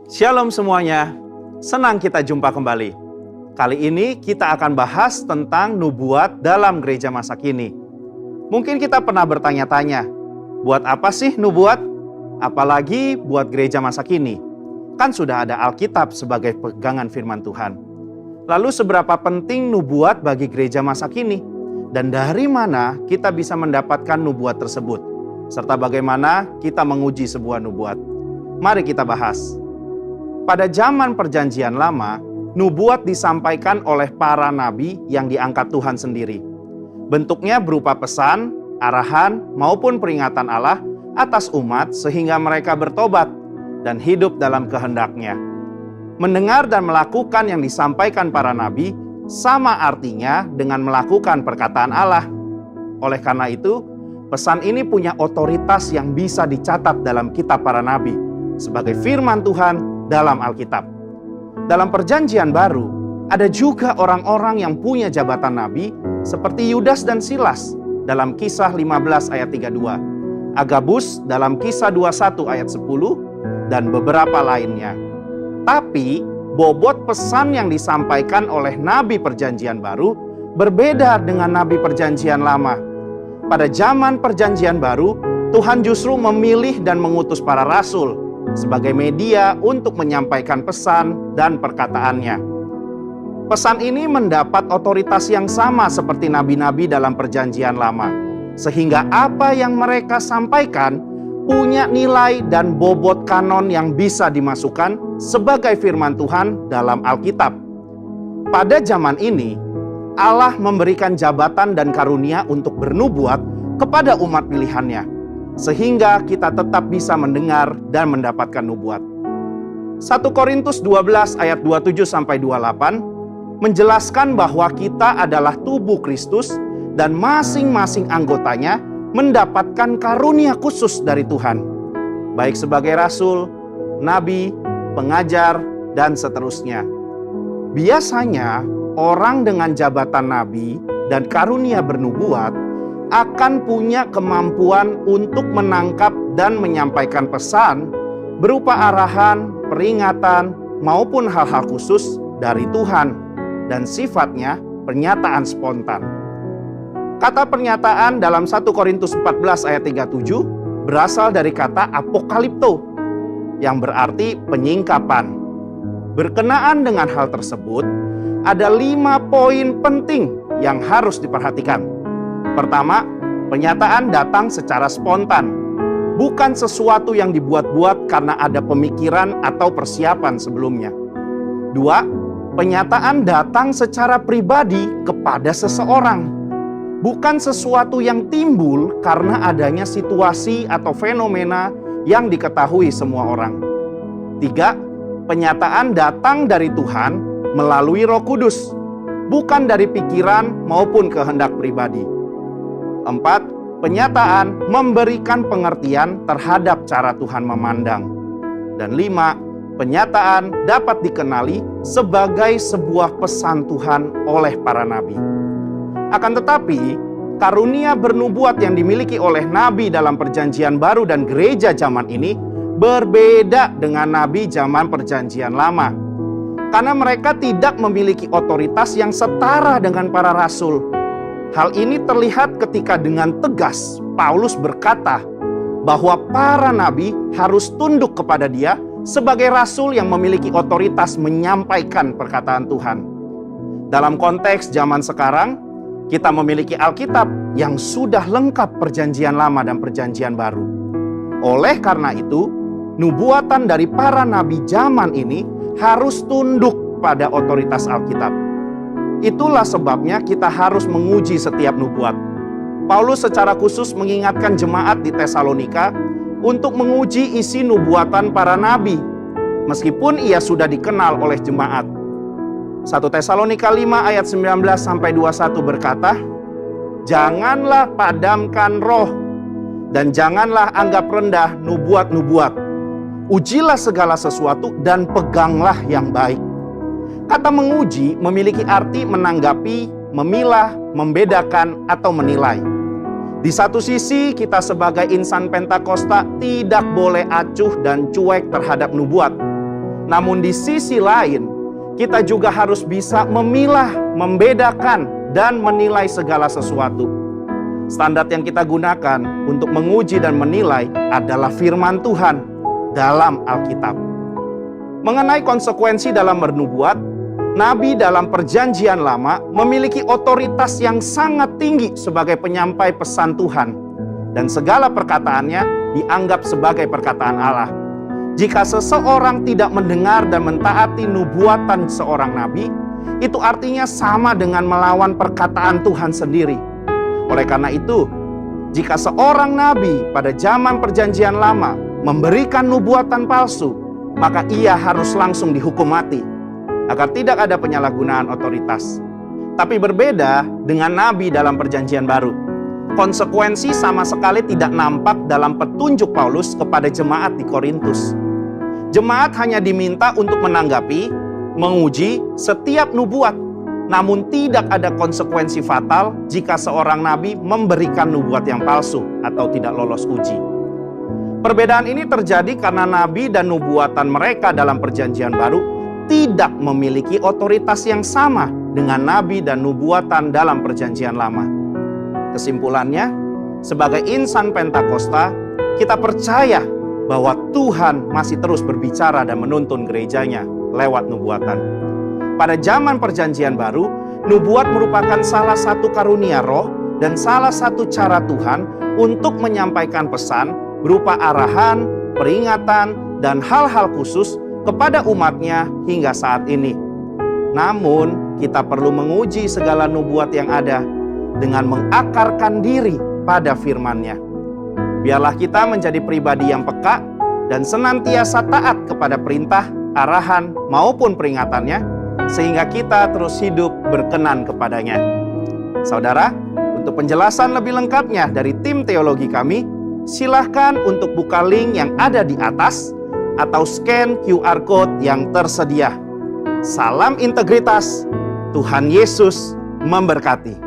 Shalom semuanya, senang kita jumpa kembali. Kali ini kita akan bahas tentang nubuat dalam gereja masa kini. Mungkin kita pernah bertanya-tanya, buat apa sih nubuat? Apalagi buat gereja masa kini. Kan sudah ada Alkitab sebagai pegangan firman Tuhan. Lalu seberapa penting nubuat bagi gereja masa kini? Dan dari mana kita bisa mendapatkan nubuat tersebut? Serta bagaimana kita menguji sebuah nubuat? Mari kita bahas. Pada zaman Perjanjian Lama, nubuat disampaikan oleh para nabi yang diangkat Tuhan sendiri. Bentuknya berupa pesan, arahan, maupun peringatan Allah atas umat sehingga mereka bertobat dan hidup dalam kehendak-Nya. Mendengar dan melakukan yang disampaikan para nabi sama artinya dengan melakukan perkataan Allah. Oleh karena itu, pesan ini punya otoritas yang bisa dicatat dalam kitab para nabi sebagai firman Tuhan dalam Alkitab. Dalam Perjanjian Baru, ada juga orang-orang yang punya jabatan nabi seperti Yudas dan Silas dalam Kisah 15 ayat 32, Agabus dalam Kisah 21 ayat 10, dan beberapa lainnya. Tapi, bobot pesan yang disampaikan oleh nabi Perjanjian Baru berbeda dengan nabi Perjanjian Lama. Pada zaman Perjanjian Baru, Tuhan justru memilih dan mengutus para rasul sebagai media untuk menyampaikan pesan dan perkataannya. Pesan ini mendapat otoritas yang sama seperti nabi-nabi dalam Perjanjian Lama, sehingga apa yang mereka sampaikan punya nilai dan bobot kanon yang bisa dimasukkan sebagai firman Tuhan dalam Alkitab. Pada zaman ini, Allah memberikan jabatan dan karunia untuk bernubuat kepada umat pilihannya, sehingga kita tetap bisa mendengar dan mendapatkan nubuat. 1 Korintus 12 ayat 27-28 menjelaskan bahwa kita adalah tubuh Kristus dan masing-masing anggotanya mendapatkan karunia khusus dari Tuhan, baik sebagai rasul, nabi, pengajar, dan seterusnya. Biasanya orang dengan jabatan nabi dan karunia bernubuat akan punya kemampuan untuk menangkap dan menyampaikan pesan berupa arahan, peringatan, maupun hal-hal khusus dari Tuhan, dan sifatnya pernyataan spontan. Kata pernyataan dalam 1 Korintus 14 ayat 37 berasal dari kata apokalipto, yang berarti penyingkapan. Berkenaan dengan hal tersebut, ada 5 poin penting yang harus diperhatikan. Pertama, pernyataan datang secara spontan, bukan sesuatu yang dibuat-buat karena ada pemikiran atau persiapan sebelumnya. 2, pernyataan datang secara pribadi kepada seseorang, bukan sesuatu yang timbul karena adanya situasi atau fenomena yang diketahui semua orang. 3, pernyataan datang dari Tuhan melalui Roh Kudus, bukan dari pikiran maupun kehendak pribadi. 4, pernyataan memberikan pengertian terhadap cara Tuhan memandang. Dan 5, pernyataan dapat dikenali sebagai sebuah pesan Tuhan oleh para nabi. Akan tetapi, karunia bernubuat yang dimiliki oleh nabi dalam Perjanjian Baru dan gereja zaman ini berbeda dengan nabi zaman Perjanjian Lama. Karena mereka tidak memiliki otoritas yang setara dengan para rasul. Hal ini terlihat ketika dengan tegas Paulus berkata bahwa para nabi harus tunduk kepada dia sebagai rasul yang memiliki otoritas menyampaikan perkataan Tuhan. Dalam konteks zaman sekarang, kita memiliki Alkitab yang sudah lengkap Perjanjian Lama dan Perjanjian Baru. Oleh karena itu, nubuatan dari para nabi zaman ini harus tunduk pada otoritas Alkitab. Itulah sebabnya kita harus menguji setiap nubuat. Paulus secara khusus mengingatkan jemaat di Tesalonika untuk menguji isi nubuatan para nabi, meskipun ia sudah dikenal oleh jemaat. 1 Tesalonika 5 ayat 19-21 berkata, "Janganlah padamkan roh, dan janganlah anggap rendah nubuat-nubuat. Ujilah segala sesuatu dan peganglah yang baik." Kata menguji memiliki arti menanggapi, memilah, membedakan, atau menilai. Di satu sisi, kita sebagai insan Pentakosta tidak boleh acuh dan cuek terhadap nubuat. Namun di sisi lain, kita juga harus bisa memilah, membedakan, dan menilai segala sesuatu. Standar yang kita gunakan untuk menguji dan menilai adalah firman Tuhan dalam Alkitab. Mengenai konsekuensi dalam bernubuat, Nabi dalam Perjanjian Lama memiliki otoritas yang sangat tinggi sebagai penyampai pesan Tuhan, dan segala perkataannya dianggap sebagai perkataan Allah. Jika seseorang tidak mendengar dan mentaati nubuatan seorang nabi, itu artinya sama dengan melawan perkataan Tuhan sendiri. Oleh karena itu, jika seorang nabi pada zaman Perjanjian Lama memberikan nubuatan palsu, maka ia harus langsung dihukum mati, agar tidak ada penyalahgunaan otoritas. Tapi berbeda dengan nabi dalam Perjanjian Baru. Konsekuensi sama sekali tidak nampak dalam petunjuk Paulus kepada jemaat di Korintus. Jemaat hanya diminta untuk menanggapi, menguji setiap nubuat, namun tidak ada konsekuensi fatal jika seorang nabi memberikan nubuat yang palsu atau tidak lolos uji. Perbedaan ini terjadi karena nabi dan nubuatan mereka dalam Perjanjian Baru tidak memiliki otoritas yang sama dengan nabi dan nubuatan dalam Perjanjian Lama. Kesimpulannya, sebagai insan Pentakosta, kita percaya bahwa Tuhan masih terus berbicara dan menuntun gerejanya lewat nubuatan. Pada zaman Perjanjian Baru, nubuat merupakan salah satu karunia roh dan salah satu cara Tuhan untuk menyampaikan pesan berupa arahan, peringatan, dan hal-hal khusus kepada umatnya hingga saat ini. Namun, kita perlu menguji segala nubuat yang ada dengan mengakarkan diri pada firman-Nya. Biarlah kita menjadi pribadi yang peka dan senantiasa taat kepada perintah, arahan, maupun peringatannya, sehingga kita terus hidup berkenan kepadanya. Saudara, untuk penjelasan lebih lengkapnya dari tim teologi kami, silahkan untuk buka link yang ada di atas atau scan QR Code yang tersedia. Salam integritas, Tuhan Yesus memberkati.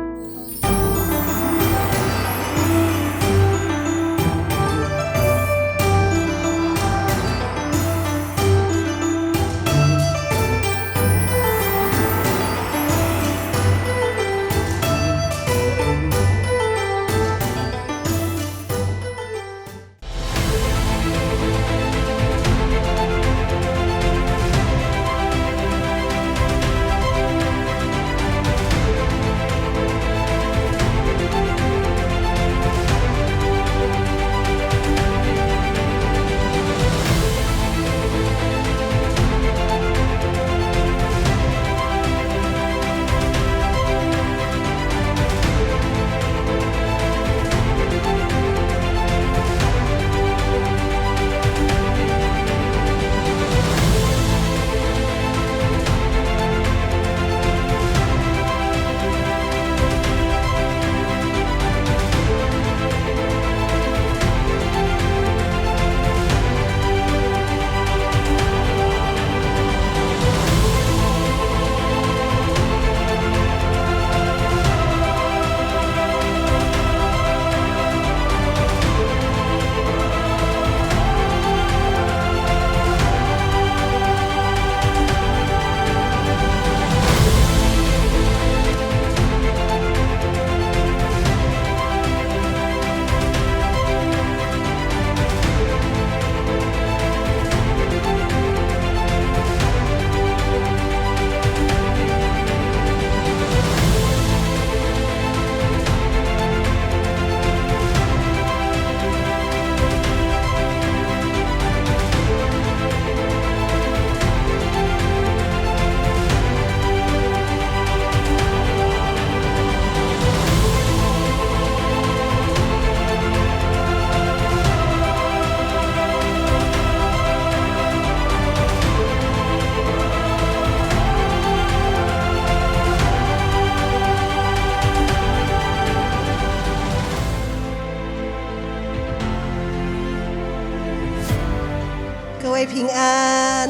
平安。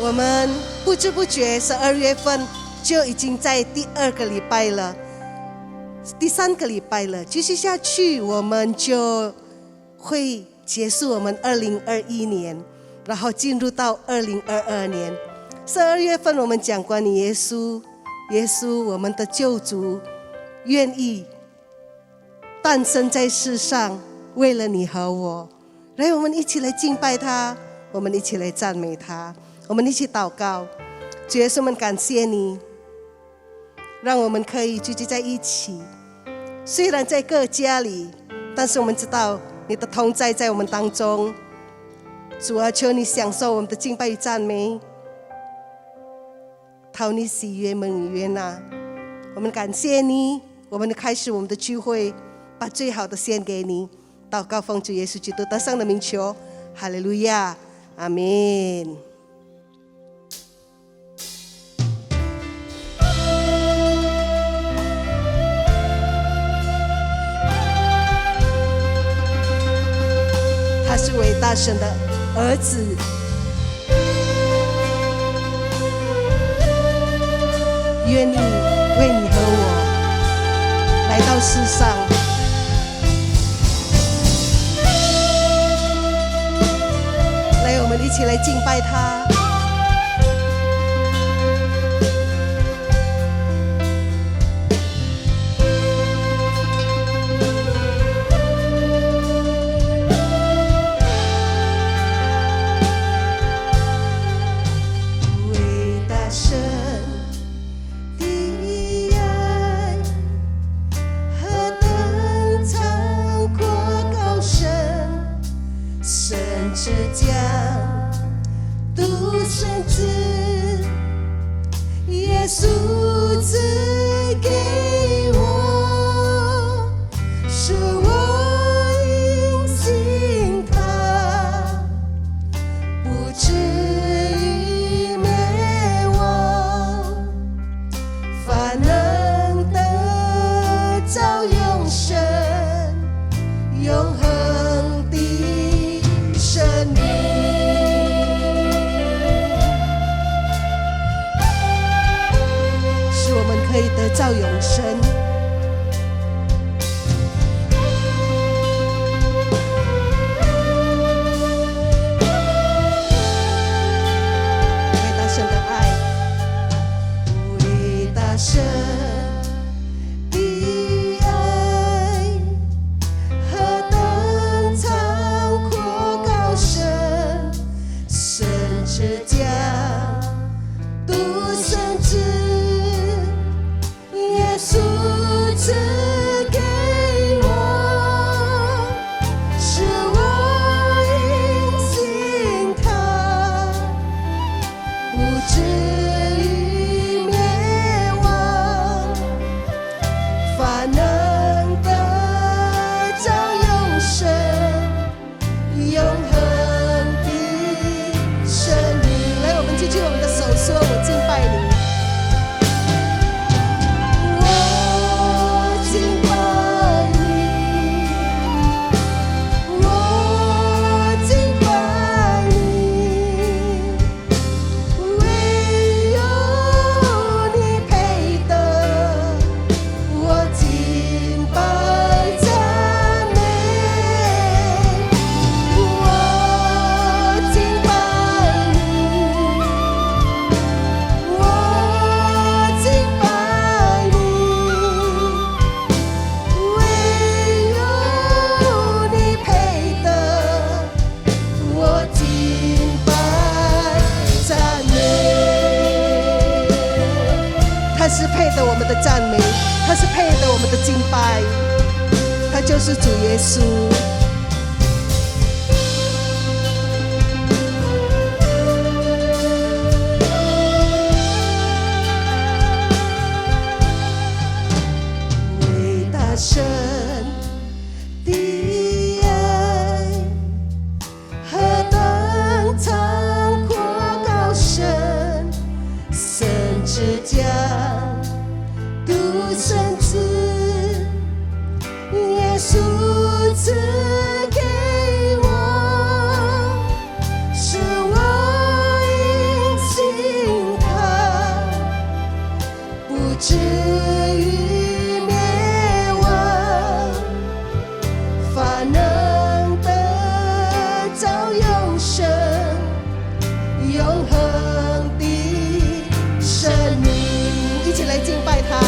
我们不知不觉12月份就已经在第2个礼拜了，第3个礼拜了，继续下去我们就会结束我们2021年。然后进入到2022年12月份，我们讲关于耶稣，耶稣我们的救主，愿意诞生在世上，为了你和我。来，我们一起来敬拜他，我们一起来赞美他，我们一起祷告。主耶稣，我们感谢你，让我们可以聚集在一起。虽然在各家里，但是我们知道你的同在在我们当中。主啊，求你享受我们的敬拜与赞美，讨你喜悦，蒙你悦纳。我们感谢你，我们开始我们的聚会，把最好的献给你。祷告奉主耶稣基督得胜的名求，哈利路亚，阿们。他是伟大神的儿子，愿意为你和我来到世上。来，我们一起来敬拜他。耶稣赐给我，使我因信他，不至于灭亡，反能得着永生，永恒的生命。可以得到永生。伟大神的爱，伟大神的爱，何等长阔高深，甚至将独生子耶稣赐给我，使我因信他，不至于灭亡，反能得着永生，永恒的生命。来，我们举起我们的手，说：我敬拜你。他是配得我们的赞美，他是配得我们的敬拜，他就是主耶稣。伟大神的爱，何等长阔高深，甚至将独生子耶稣赐给我，使我因信他，不至于灭亡，反能得着永生，永恒的生命。一起来敬拜他。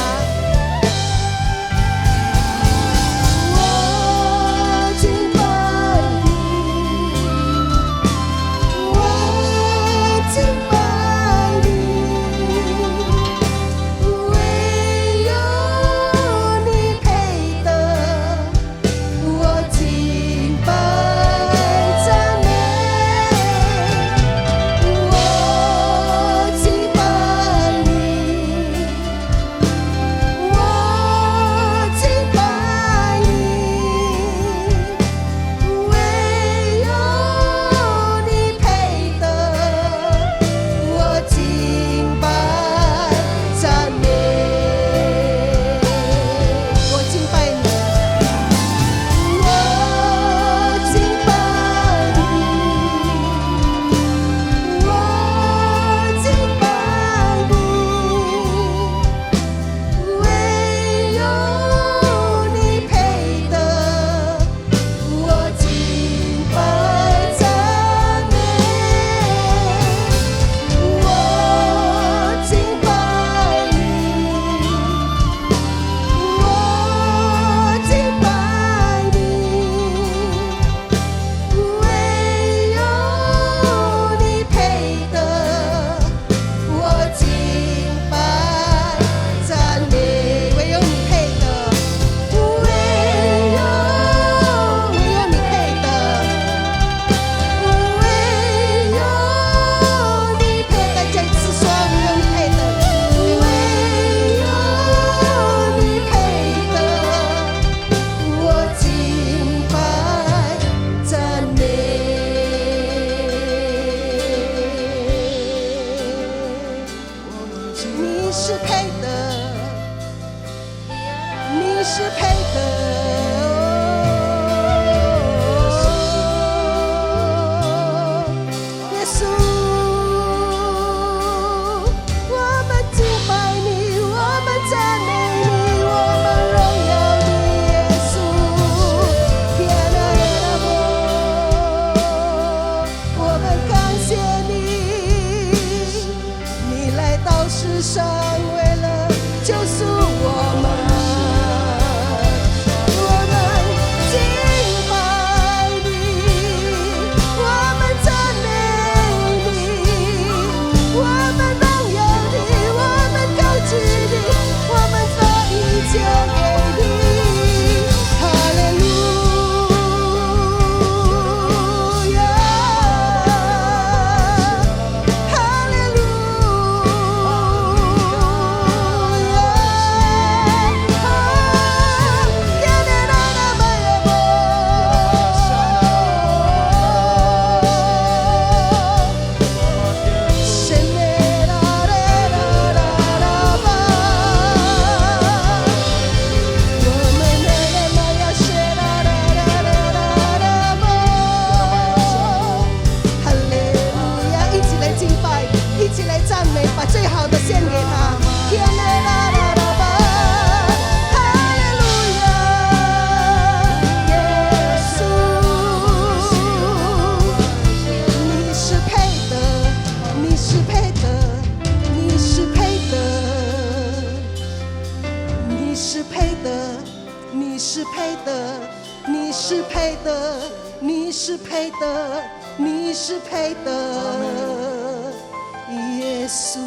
耶稣。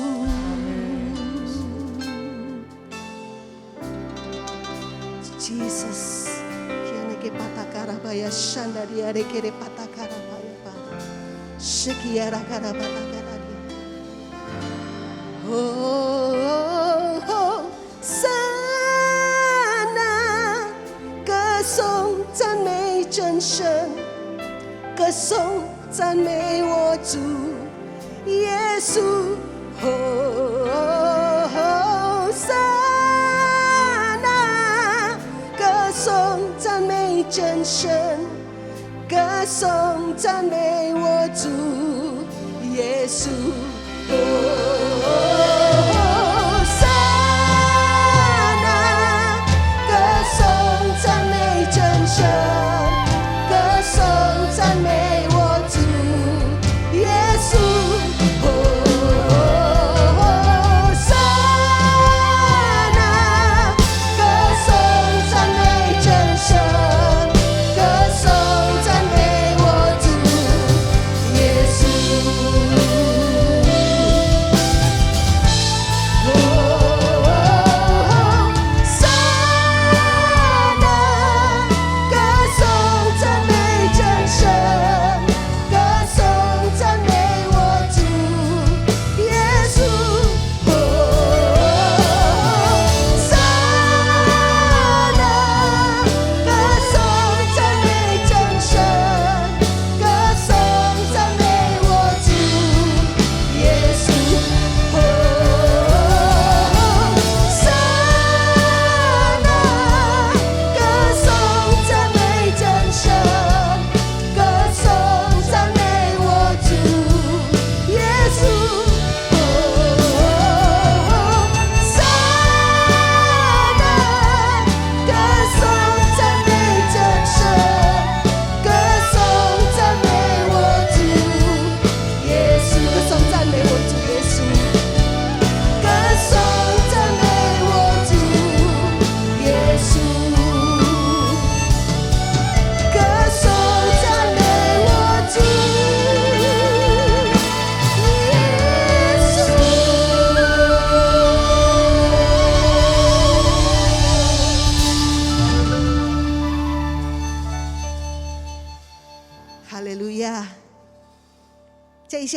Jesus, kiana ke patakarabaya shanda dia de ke patakarabaya pa. Shikiara karabatakarabaya. Oh, 歌颂赞美真神，歌颂赞美我主耶稣。歌颂赞美真神，歌颂赞美我主耶稣。歌颂赞美我主耶稣。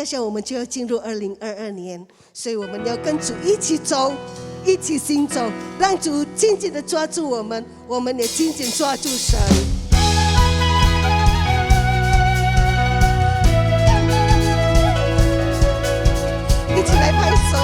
下下我们就要进入2022年，所以我们要跟主一起走，一起行走，让主紧紧的抓住我们，我们也紧紧抓住神。一起来拍手。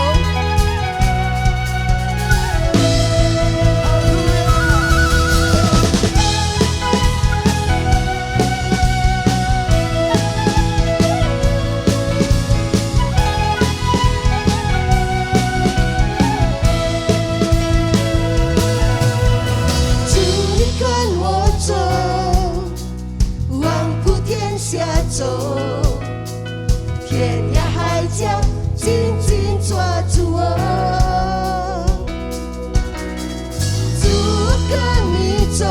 走，天涯海角紧紧抓住我，主跟你走，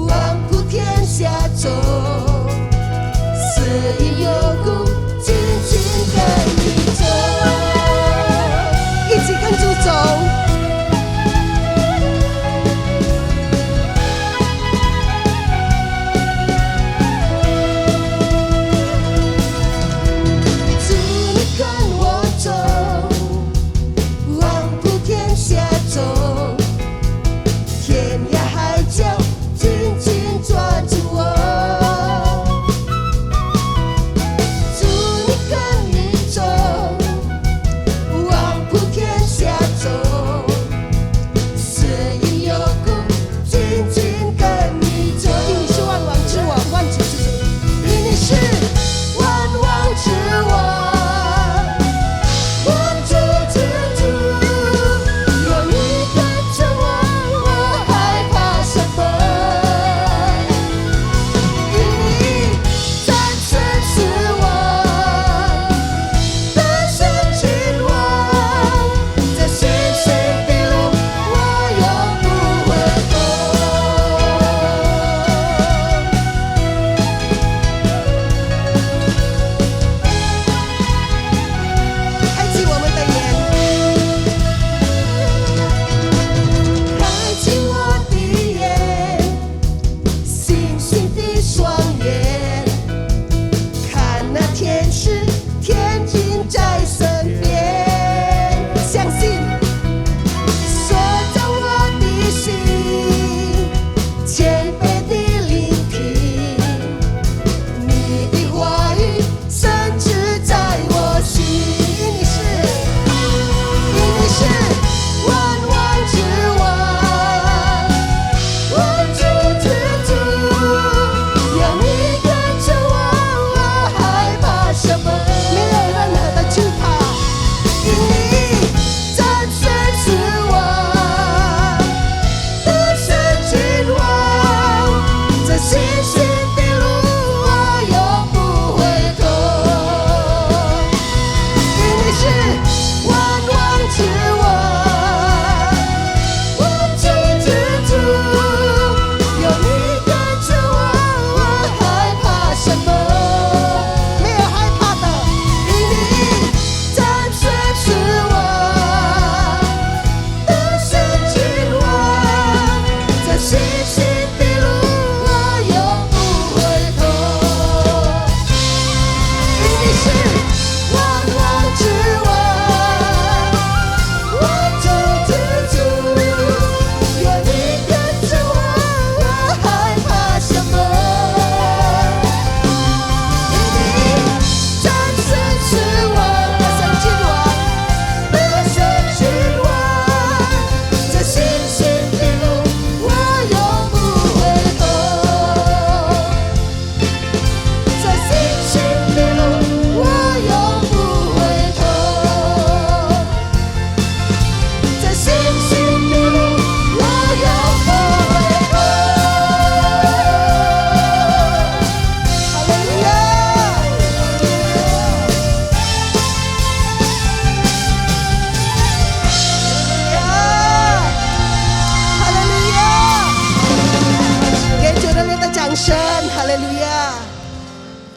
望普天下走，死因有故，紧紧跟你走，一起跟主走。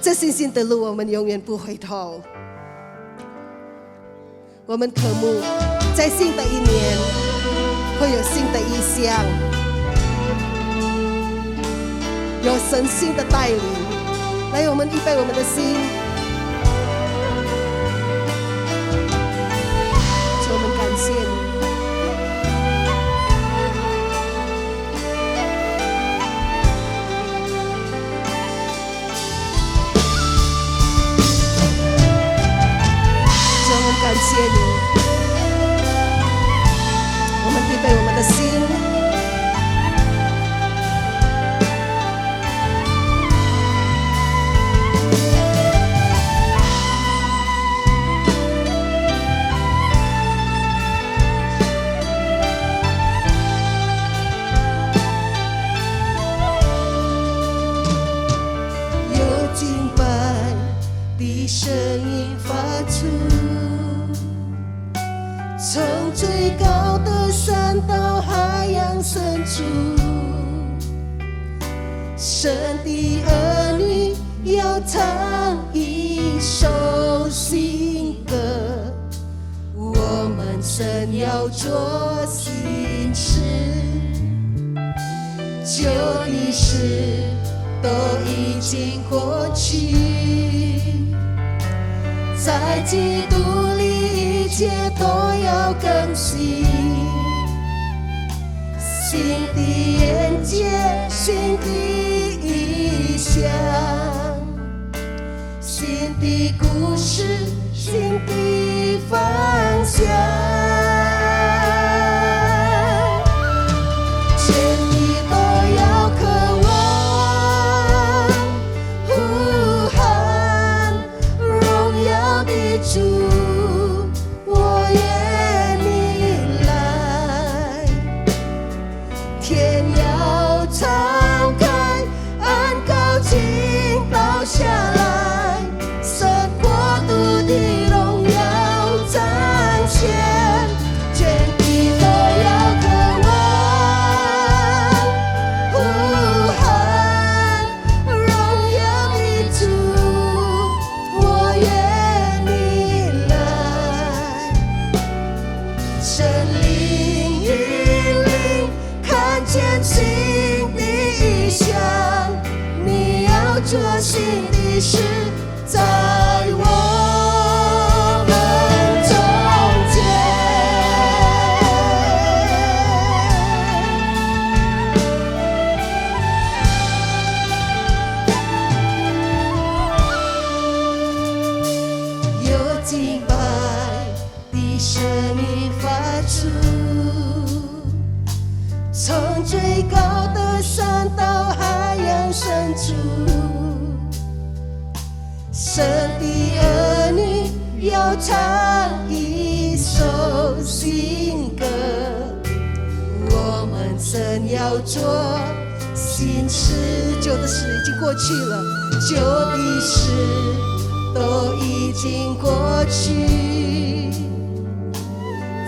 这信心的路，我们永远不回头。我们渴慕在新的一年会有新的意象，有神新的带领。来，我们预备我们的心，谢你。我们预备我们的心，有敬拜的声音发出，从最高的山到海洋深处，神的儿女要唱一首新歌，我们神要做新事，旧的事都已经过去，在基督里一切都要更新，新的眼界，新的意象，新的故事，新的方向，全地都要渴望呼喊荣耀的主，我愿你来，天要敞开，恩膏倾倒下来，神国度的荣耀彰显，全地都要渴望呼喊荣耀的主，我愿你来，神灵引领，看见新的意象，你要做新的事，在我们中间。有敬拜的声音发出，从最高的山到海洋深处，神的儿女要唱一首新歌，我们神要做新事，旧的事已经过去了，旧的事都已经过去，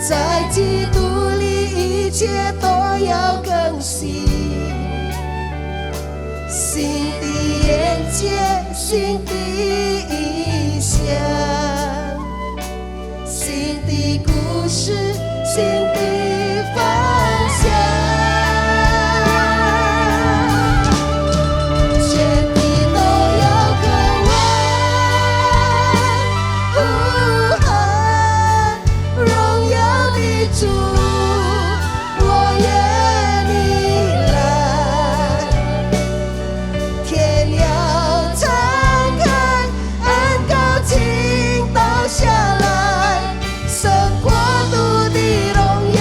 在基督里一切都要更新，新的眼界，新的意象，新的故事，新的方向，全地都要渴望呼喊荣耀的主，我愿你来，天要敞开，恩膏倾倒下来，神国度的荣耀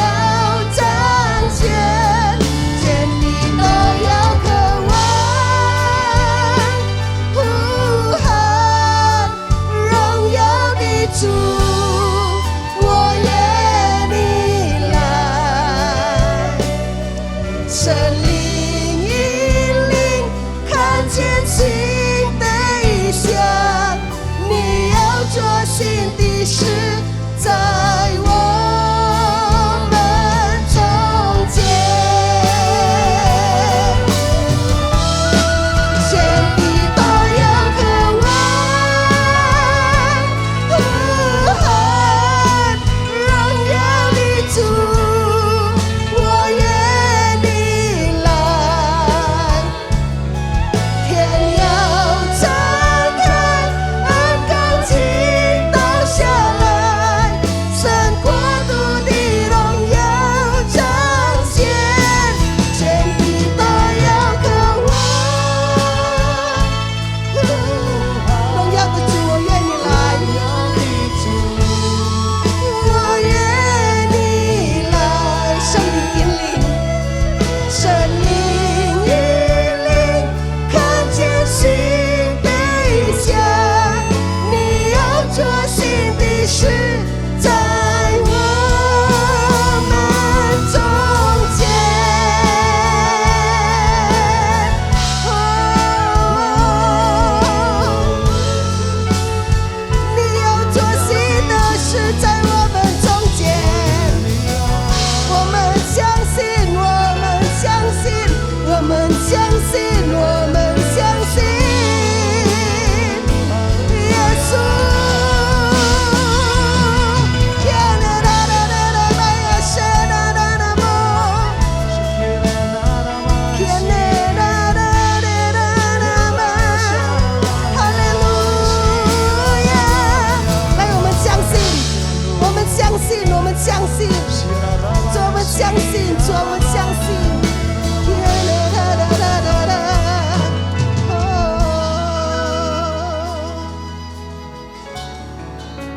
彰显，全地都要渴望呼喊荣耀的主，我愿你来，神灵引领，看见新的意象，你要做新的事，在我们中间，全地都要渴望呼喊荣耀的主，我愿你来，天要敞开，恩膏倾倒下来，神国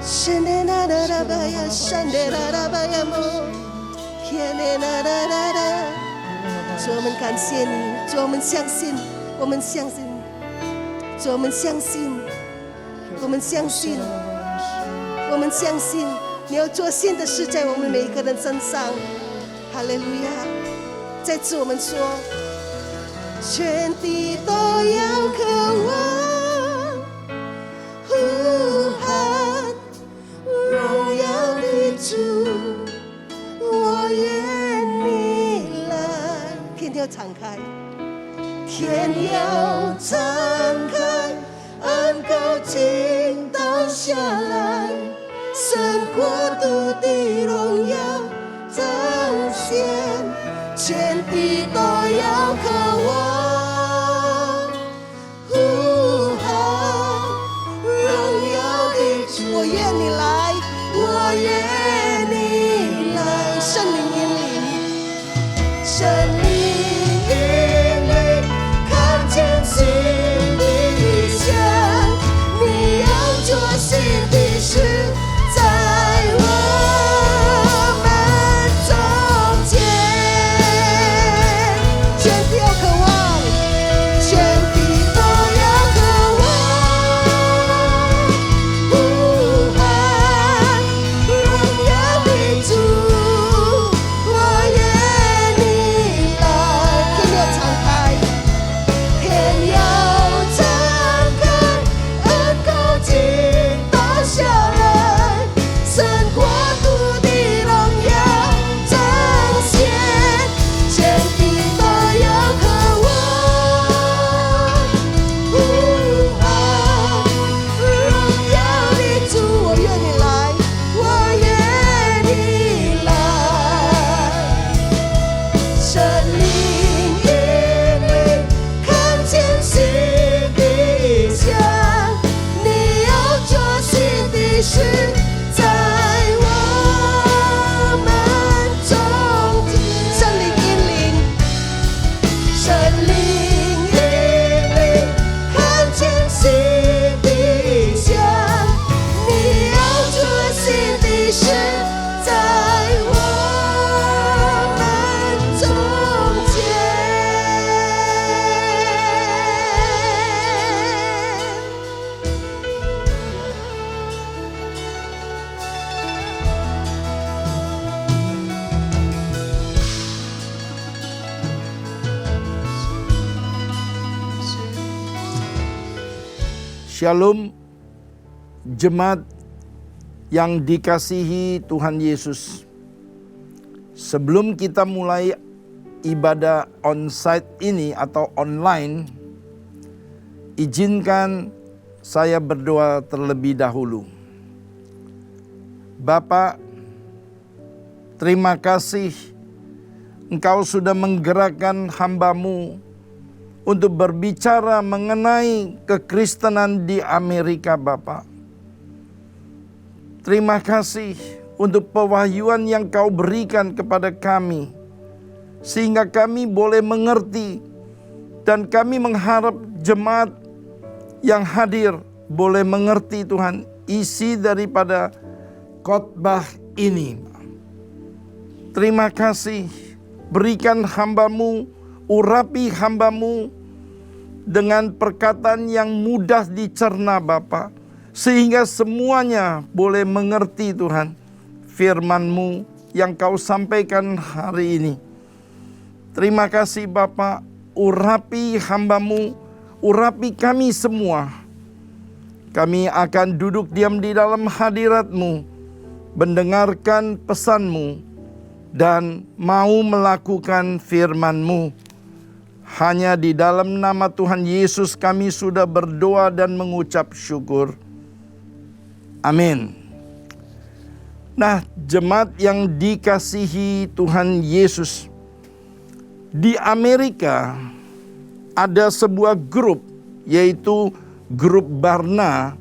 Shenenarabaya, Shanderarabaya mo, Kienenarara。主，我们感谢你，主，我们相信，我们相信，主，我们相信，我们相信，我们相信，你要做新的事在我们每一个人身上。哈利路亚！再次我们说，全地都要渴望呼喊荣耀的主，我愿你来。天要敞开，天要敞开，恩膏倾倒下来，神国度的荣耀彰显，全地都要渴望呼喊荣耀的主，我愿你来，我愿你来，圣灵引领，圣灵引领，看见新的象，你要做新的事在我们中间，全地要渴望，全地都要渴望呼喊荣耀的主，我愿你来。天要敞开，天要敞开，恩膏倾倒下来，神国度的荣耀彰显，全地都要渴望呼喊荣耀的主，我愿你来，我愿你来，圣灵引领，看见新的象，你要做新的事在我们中间，圣灵引领，圣灵引领，看见新的象，你要做新的事在我们中间。Shalom, jemaat yang dikasihi Tuhan Yesus. Sebelum kita mulai ibadah onsite ini atau online, izinkan saya berdoa terlebih dahulu. Bapa, terima kasih Engkau sudah menggerakkan hamba-Mu untuk berbicara mengenai kekristenan di Amerika, Bapa. Terima kasih untuk pewahyuan yang Kau berikan kepada kami, sehingga kami boleh mengerti, dan kami mengharap jemaat yang hadir boleh mengerti, Tuhan, isi daripada khotbah ini. Terima kasih, berikan hamba-Mu, urapi hamba-Mu dengan perkataan yang mudah dicerna, Bapa, sehingga semuanya boleh mengerti, Tuhan, firman-Mu yang Kau sampaikan hari ini. Terima kasih, Bapa, urapi hamba-Mu, urapi kami semua. Kami akan duduk diam di dalam hadirat-Mu, mendengarkan pesan-Mu, dan mau melakukan firman-Mu. Hanya di dalam nama Tuhan Yesus kami sudah berdoa dan mengucap syukur. Amin. Nah, jemaat yang dikasihi Tuhan Yesus, di Amerika ada sebuah grup, yaitu grup Barna,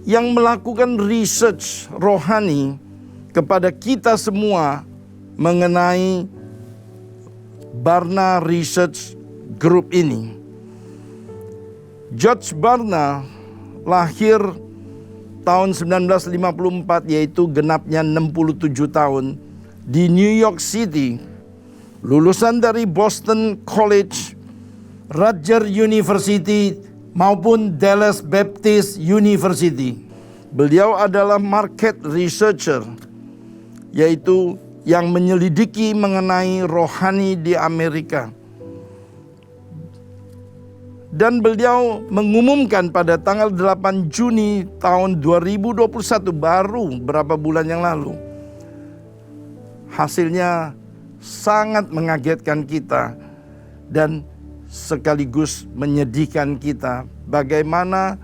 yang melakukan research rohani kepada kita semua mengenai Barna Research Group ini. George Barna lahir tahun 1954, yaitu genapnya 67 tahun di New York City. Lulusan dari Boston College, Rutgers University maupun Dallas Baptist University. Beliau adalah market researcher, yaitu yang menyelidiki mengenai rohani di Amerika. Dan beliau mengumumkan pada tanggal 8 Juni tahun 2021, baru beberapa bulan yang lalu. Hasilnya sangat mengagetkan kita dan sekaligus menyedihkan kita bagaimana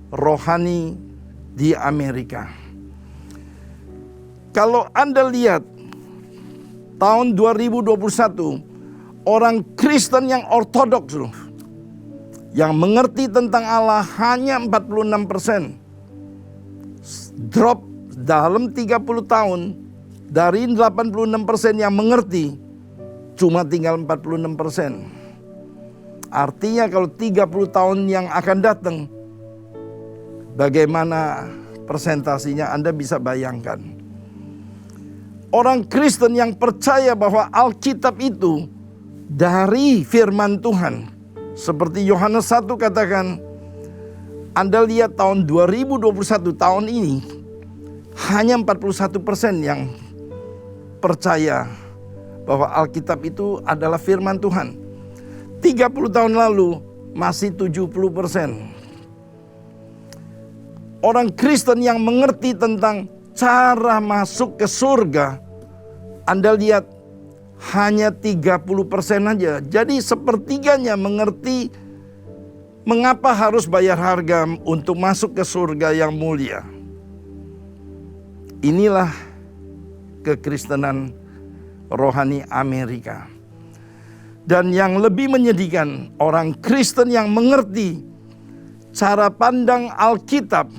rohani di Amerika. Kalau Anda lihat tahun 2021, orang Kristen yang ortodoks yang mengerti tentang Allah hanya 46%. Drop dalam 30 tahun dari 86% yang mengerti, cuma tinggal 46%. Artinya kalau 30 tahun yang akan datang, bagaimana persentasinya Anda bisa bayangkan. Orang Kristen yang percaya bahwa Alkitab itu dari firman Tuhan. Seperti Yohanes 1 katakan, Anda lihat tahun 2021, tahun ini, hanya 41% yang percaya bahwa Alkitab itu adalah firman Tuhan. 30 tahun lalu masih 70%. Orang Kristen yang mengerti tentang cara masuk ke surga, Anda lihat hanya 30% aja. Jadi sepertiganya mengerti mengapa harus bayar harga untuk masuk ke surga yang mulia. Inilah kekristenan rohani Amerika. Dan yang lebih menyedihkan, orang Kristen yang mengerti cara pandang Alkitab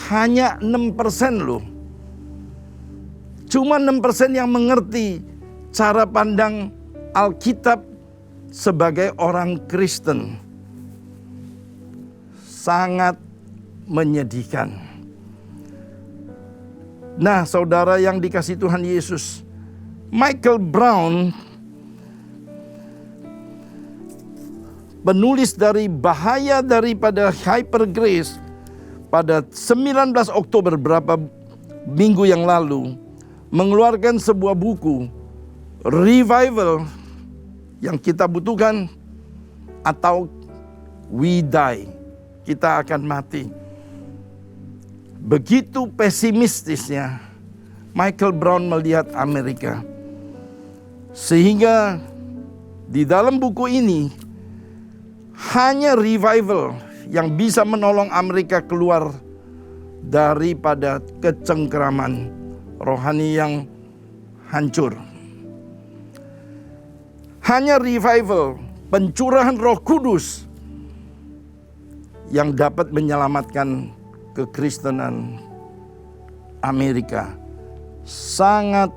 hanya 6% loh. Cuma 6% yang mengerti cara pandang Alkitab sebagai orang Kristen. Sangat menyedihkan. Nah, saudara yang dikasihi Tuhan Yesus, Michael Brown, penulis dari Bahaya Daripada Hyper Grace, pada 19 Oktober berapa minggu yang lalu mengeluarkan sebuah buku, Revival yang kita butuhkan atau We Die, kita akan mati. Begitu pesimistisnya Michael Brown melihat Amerika. Sehingga di dalam buku ini hanya revival yang bisa menolong Amerika keluar daripada kecengkeraman rohani yang hancur. Hanya revival, pencurahan Roh Kudus yang dapat menyelamatkan kekristenan Amerika. Sangat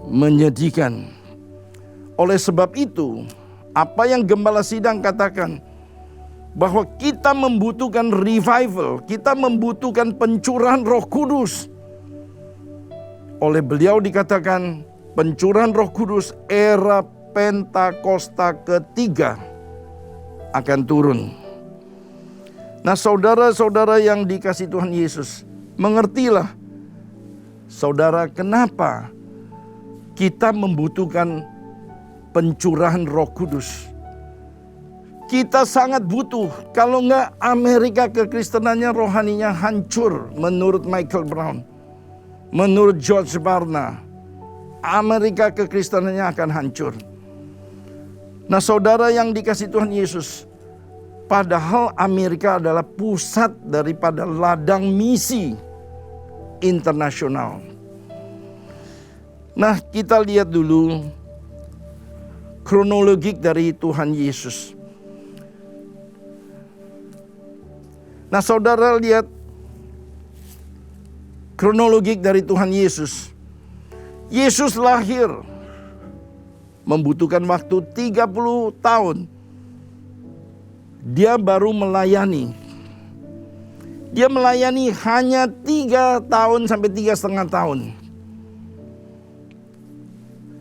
menyedihkan. Oleh sebab itu, apa yang Gembala Sidang katakan, bahwa kita membutuhkan revival, kita membutuhkan pencurahan Roh Kudus. Oleh beliau dikatakan, pencurahan Roh Kudus era Pentakosta ketiga akan turun. Nah, saudara-saudara yang dikasihi Tuhan Yesus, mengertilah saudara kenapa kita membutuhkan pencurahan Roh Kudus. Kita sangat butuh, kalau enggak Amerika kekristenannya rohaninya hancur menurut Michael Brown. Menurut George Barna, Amerika kekristenannya akan hancur. Nah, saudara yang dikasihi Tuhan Yesus, padahal Amerika adalah pusat daripada ladang misi internasional. Nah, kita lihat dulu kronologik dari Tuhan Yesus. Nah, saudara lihat kronologik dari Tuhan Yesus. Yesus lahir membutuhkan waktu 30 tahun. Dia baru melayani. Dia melayani hanya 3 tahun sampai 3,5 tahun.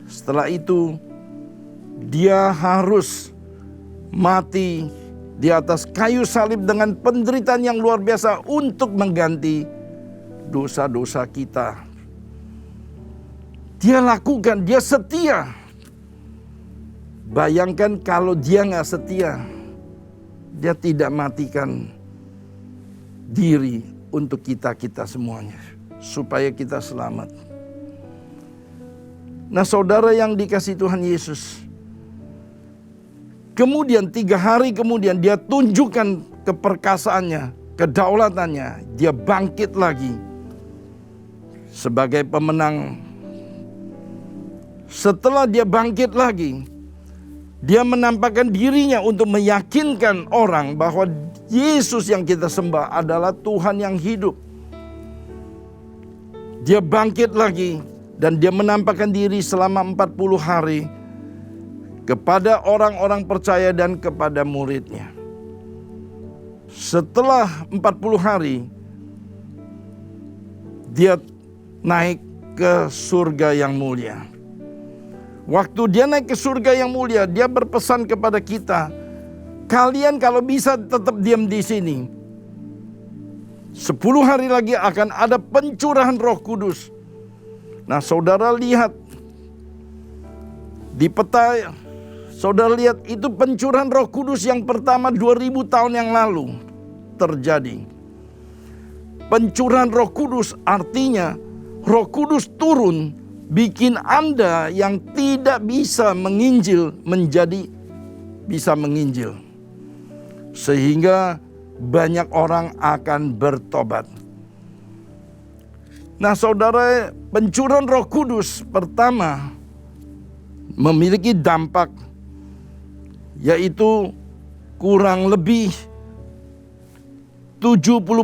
Setelah itu dia harus mati di atas kayu salib dengan penderitaan yang luar biasa untuk mengganti dosa-dosa kita. Dia lakukan, dia setia. Bayangkan kalau dia nggak setia, dia tidak matikan diri untuk kita semuanya, supaya kita selamat. Nah, saudara yang dikasihi Tuhan Yesus, kemudian 3 hari kemudian dia tunjukkan keperkasaannya, kedaulatannya. Dia bangkit lagi sebagai pemenang. Setelah dia bangkit lagi, dia menampakkan dirinya untuk meyakinkan orang bahwa Yesus yang kita sembah adalah Tuhan yang hidup. Dia bangkit lagi dan dia menampakkan diri selama 40 hari kepada orang-orang percaya dan kepada muridnya. Setelah 40 hari, dia naik ke surga yang mulia. Waktu dia naik ke surga yang mulia, dia berpesan kepada kita, kalian kalau bisa tetap diam di sini. 10 hari lagi akan ada pencurahan Roh Kudus. Nah, saudara lihat di peta, saudara lihat itu pencurahan Roh Kudus yang pertama 2000 tahun yang lalu terjadi. Pencurahan Roh Kudus artinya Roh Kudus turun, bikin Anda yang tidak bisa menginjil menjadi bisa menginjil. Sehingga banyak orang akan bertobat. Nah, saudara, pencurahan Roh Kudus pertama memiliki dampak, yaitu kurang lebih 70%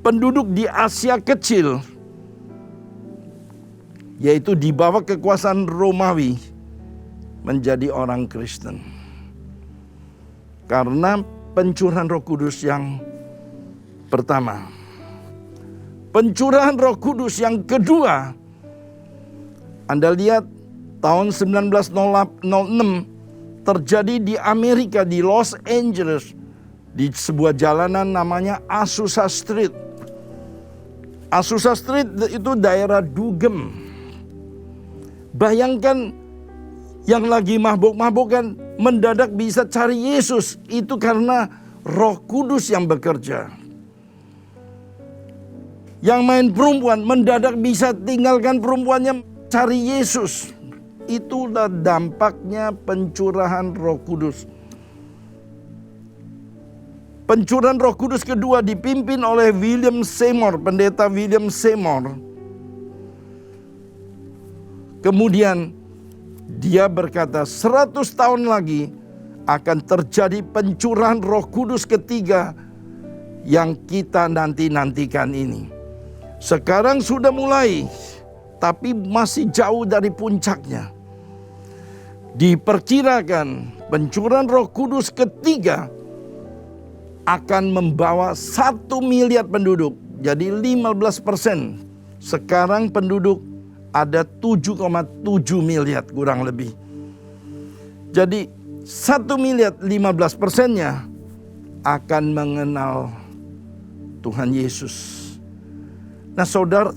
penduduk di Asia Kecil, yaitu di bawah kekuasaan Romawi, menjadi orang Kristen. Karena pencurahan Roh Kudus yang pertama. Pencurahan Roh Kudus yang kedua, Anda lihat tahun 1906 terjadi di Amerika, di Los Angeles, di sebuah jalanan namanya Azusa Street. Azusa Street itu daerah dugem. Bayangkan yang lagi mabuk-mabukan mendadak bisa cari Yesus. Itu karena Roh Kudus yang bekerja. Yang main perempuan mendadak bisa tinggalkan perempuannya cari Yesus. Itulah dampaknya pencurahan Roh Kudus. Pencurahan Roh Kudus kedua dipimpin oleh William Seymour, pendeta William Seymour. Kemudian dia berkata 100 tahun lagi akan terjadi pencurahan Roh Kudus ketiga yang kita nantikan ini. Sekarang sudah mulai, tapi masih jauh dari puncaknya. Diperkirakan pencurahan Roh Kudus ketiga akan membawa 1 miliar penduduk. Jadi 15%. Sekarang penduduk ada 7,7 miliar kurang lebih. Jadi 1 miliar 15%-nya akan mengenal Tuhan Yesus. Nah, saudara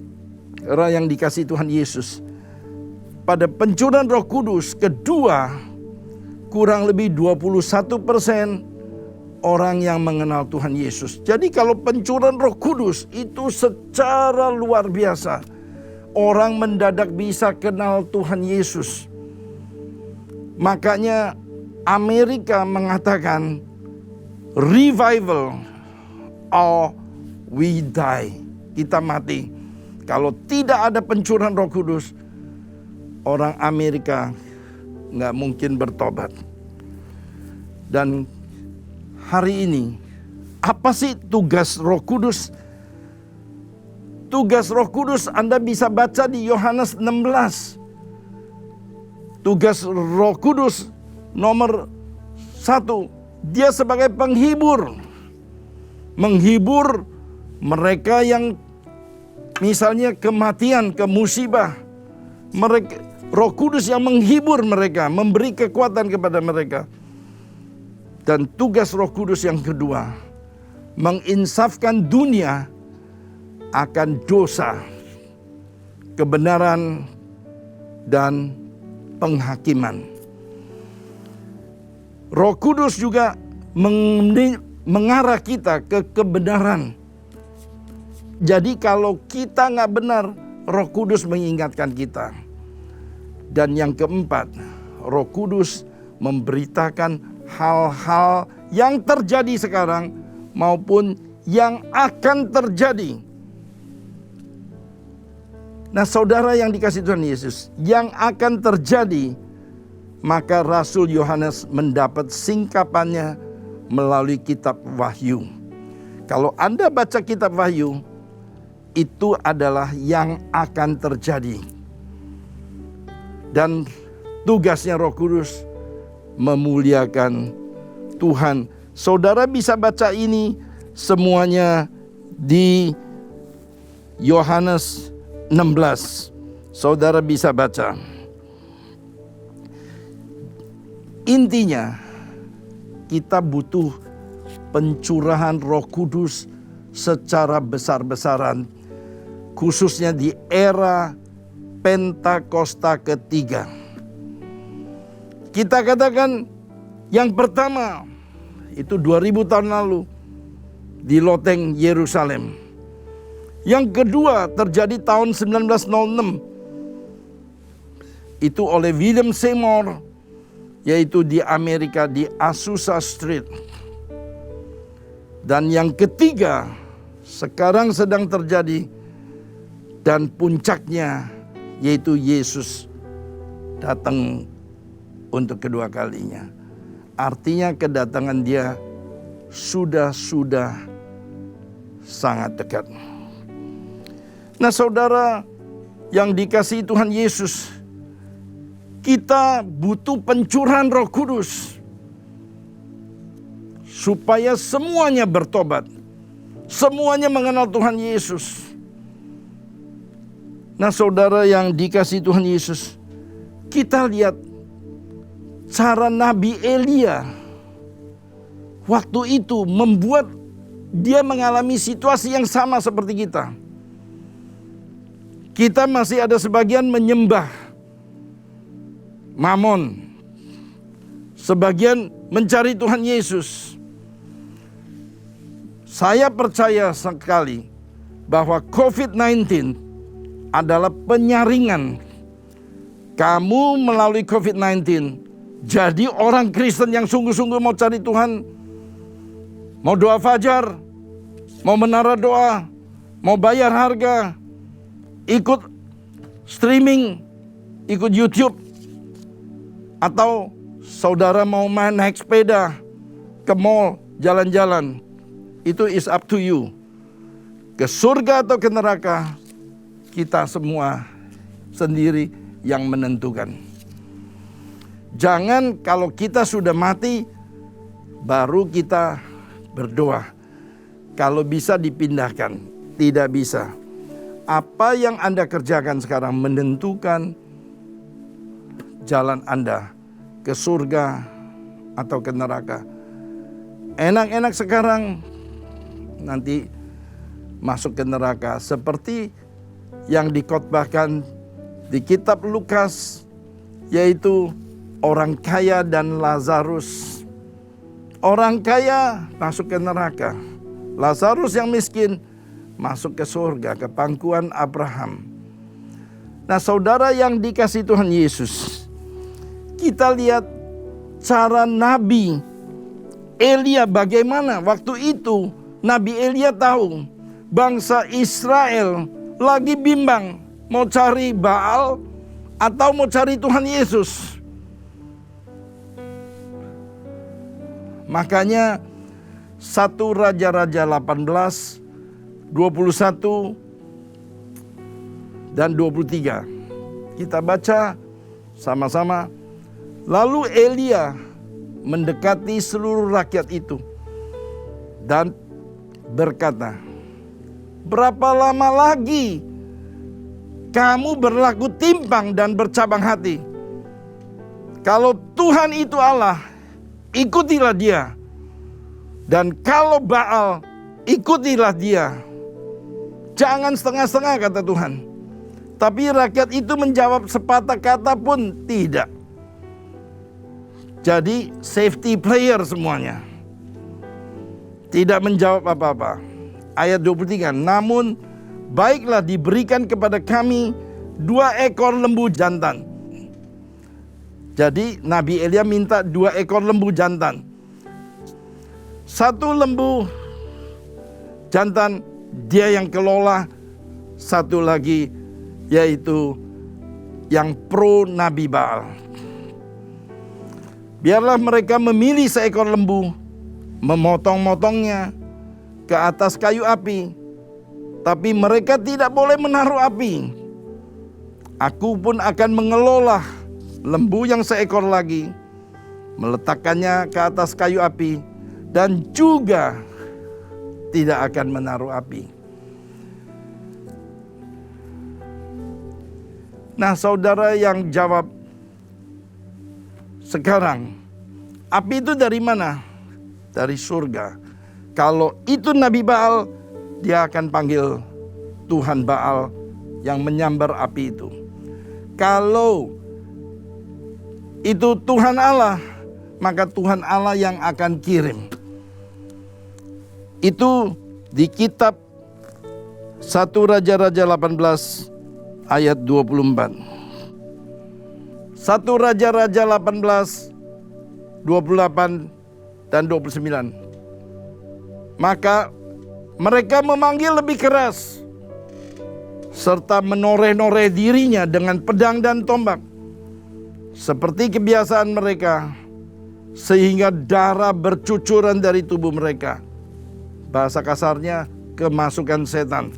yang dikasihi Tuhan Yesus, pada pencurahan Roh Kudus kedua, kurang lebih 21% orang yang mengenal Tuhan Yesus. Jadi kalau pencurahan Roh Kudus itu secara luar biasa, orang mendadak bisa kenal Tuhan Yesus. Makanya Amerika mengatakan revival or we die. Kita mati. Kalau tidak ada pencurahan Roh Kudus, orang Amerika nggak mungkin bertobat. Dan hari ini, apa sih tugas Roh Kudus? Tugas Roh Kudus Anda bisa baca di Yohanes 16. Tugas Roh Kudus nomor 1, Dia sebagai penghibur. Menghibur mereka yang misalnya kematian, kemusibah. Roh Kudus yang menghibur mereka, memberi kekuatan kepada mereka. Dan tugas Roh Kudus yang kedua, menginsafkan dunia akan dosa, kebenaran, dan penghakiman. Roh Kudus juga mengarah kita ke kebenaran. Jadi kalau kita nggak benar, Roh Kudus mengingatkan kita. Dan yang keempat, Roh Kudus memberitakan hal-hal yang terjadi sekarang maupun yang akan terjadi. Nah, saudara yang dikasihi Tuhan Yesus, yang akan terjadi, maka Rasul Yohanes mendapat singkapannya melalui kitab Wahyu. Kalau Anda baca kitab Wahyu, itu adalah yang akan terjadi. Dan tugasnya Roh Kudus memuliakan Tuhan. Saudara bisa baca ini semuanya di Yohanes 16. Saudara bisa baca. Intinya, kita butuh pencurahan Roh Kudus secara besar-besaran, khususnya di era Pentakosta ketiga. Kita katakan yang pertama itu 2000 tahun lalu di loteng Yerusalem. Yang kedua terjadi tahun 1906. Itu oleh William Seymour, yaitu di Amerika di Azusa Street. Dan yang ketiga sekarang sedang terjadi dan puncaknya yaitu Yesus datang untuk kedua kalinya. Artinya kedatangan Dia sudah sangat dekat. Nah, saudara yang dikasihi Tuhan Yesus, kita butuh pencurahan Roh Kudus supaya semuanya bertobat, semuanya mengenal Tuhan Yesus. Nah, saudara yang dikasihi Tuhan Yesus, kita lihat cara Nabi Elia waktu itu membuat dia mengalami situasi yang sama seperti kita. Kita masih ada sebagian menyembah Mamon, sebagian mencari Tuhan Yesus. Saya percaya sekali bahwa COVID-19 adalah penyaringan. Kamu melalui COVID-19 jadi orang Kristen yang sungguh-sungguh mau cari Tuhan, mau doa fajar, mau menara doa, mau bayar harga, ikut streaming, ikut YouTube, atau saudara mau naik sepeda ke mall, jalan-jalan. Itu is up to you. Ke surga atau ke neraka, kita semua sendiri yang menentukan. Jangan kalau kita sudah mati, baru kita berdoa. Kalau bisa dipindahkan, tidak bisa. Apa yang Anda kerjakan sekarang menentukan jalan Anda ke surga atau ke neraka. Enak-enak sekarang, nanti masuk ke neraka. Seperti yang dikhotbahkan di kitab Lukas, yaitu orang kaya dan Lazarus. Orang kaya masuk ke neraka, Lazarus yang miskin masuk ke surga, ke pangkuan Abraham. Nah, saudara yang dikasihi Tuhan Yesus, kita lihat cara Nabi Elia bagaimana. Waktu itu Nabi Elia tahu bangsa Israel lagi bimbang mau cari Baal atau mau cari Tuhan Yesus. Makanya 1 Raja-Raja 18, 21 dan 23. Kita baca sama-sama. Lalu Elia mendekati seluruh rakyat itu dan berkata, "Berapa lama lagi kamu berlaku timpang dan bercabang hati? Kalau Tuhan itu Allah, ikutilah Dia. Dan kalau Baal, ikutilah dia. Jangan setengah-setengah," kata Tuhan. Tapi rakyat itu menjawab sepatah kata pun tidak. Jadi safety player semuanya. Tidak menjawab apa-apa. Ayat 23, "Namun baiklah diberikan kepada kami 2 ekor lembu jantan." Jadi Nabi Elia minta 2 ekor lembu jantan. 1 lembu jantan dia yang kelola, 1 lagi yaitu yang pro Nabi Baal. Biarlah mereka memilih seekor lembu, memotong-motongnya ke atas kayu api, tapi mereka tidak boleh menaruh api. Aku pun akan mengelola lembu yang seekor lagi, meletakkannya ke atas kayu api, dan juga tidak akan menaruh api. Nah, saudara yang jawab sekarang, api itu dari mana? Dari surga. Kalau itu Nabi Baal, dia akan panggil Tuhan Baal yang menyambar api itu. Kalau itu Tuhan Allah, maka Tuhan Allah yang akan kirim. Itu di kitab 1 Raja-Raja 18 ayat 24. 1 Raja-Raja 18, 28 dan 29. Maka mereka memanggil lebih keras, serta menoreh-noreh dirinya dengan pedang dan tombak, seperti kebiasaan mereka, sehingga darah bercucuran dari tubuh mereka. Bahasa kasarnya, kemasukan setan.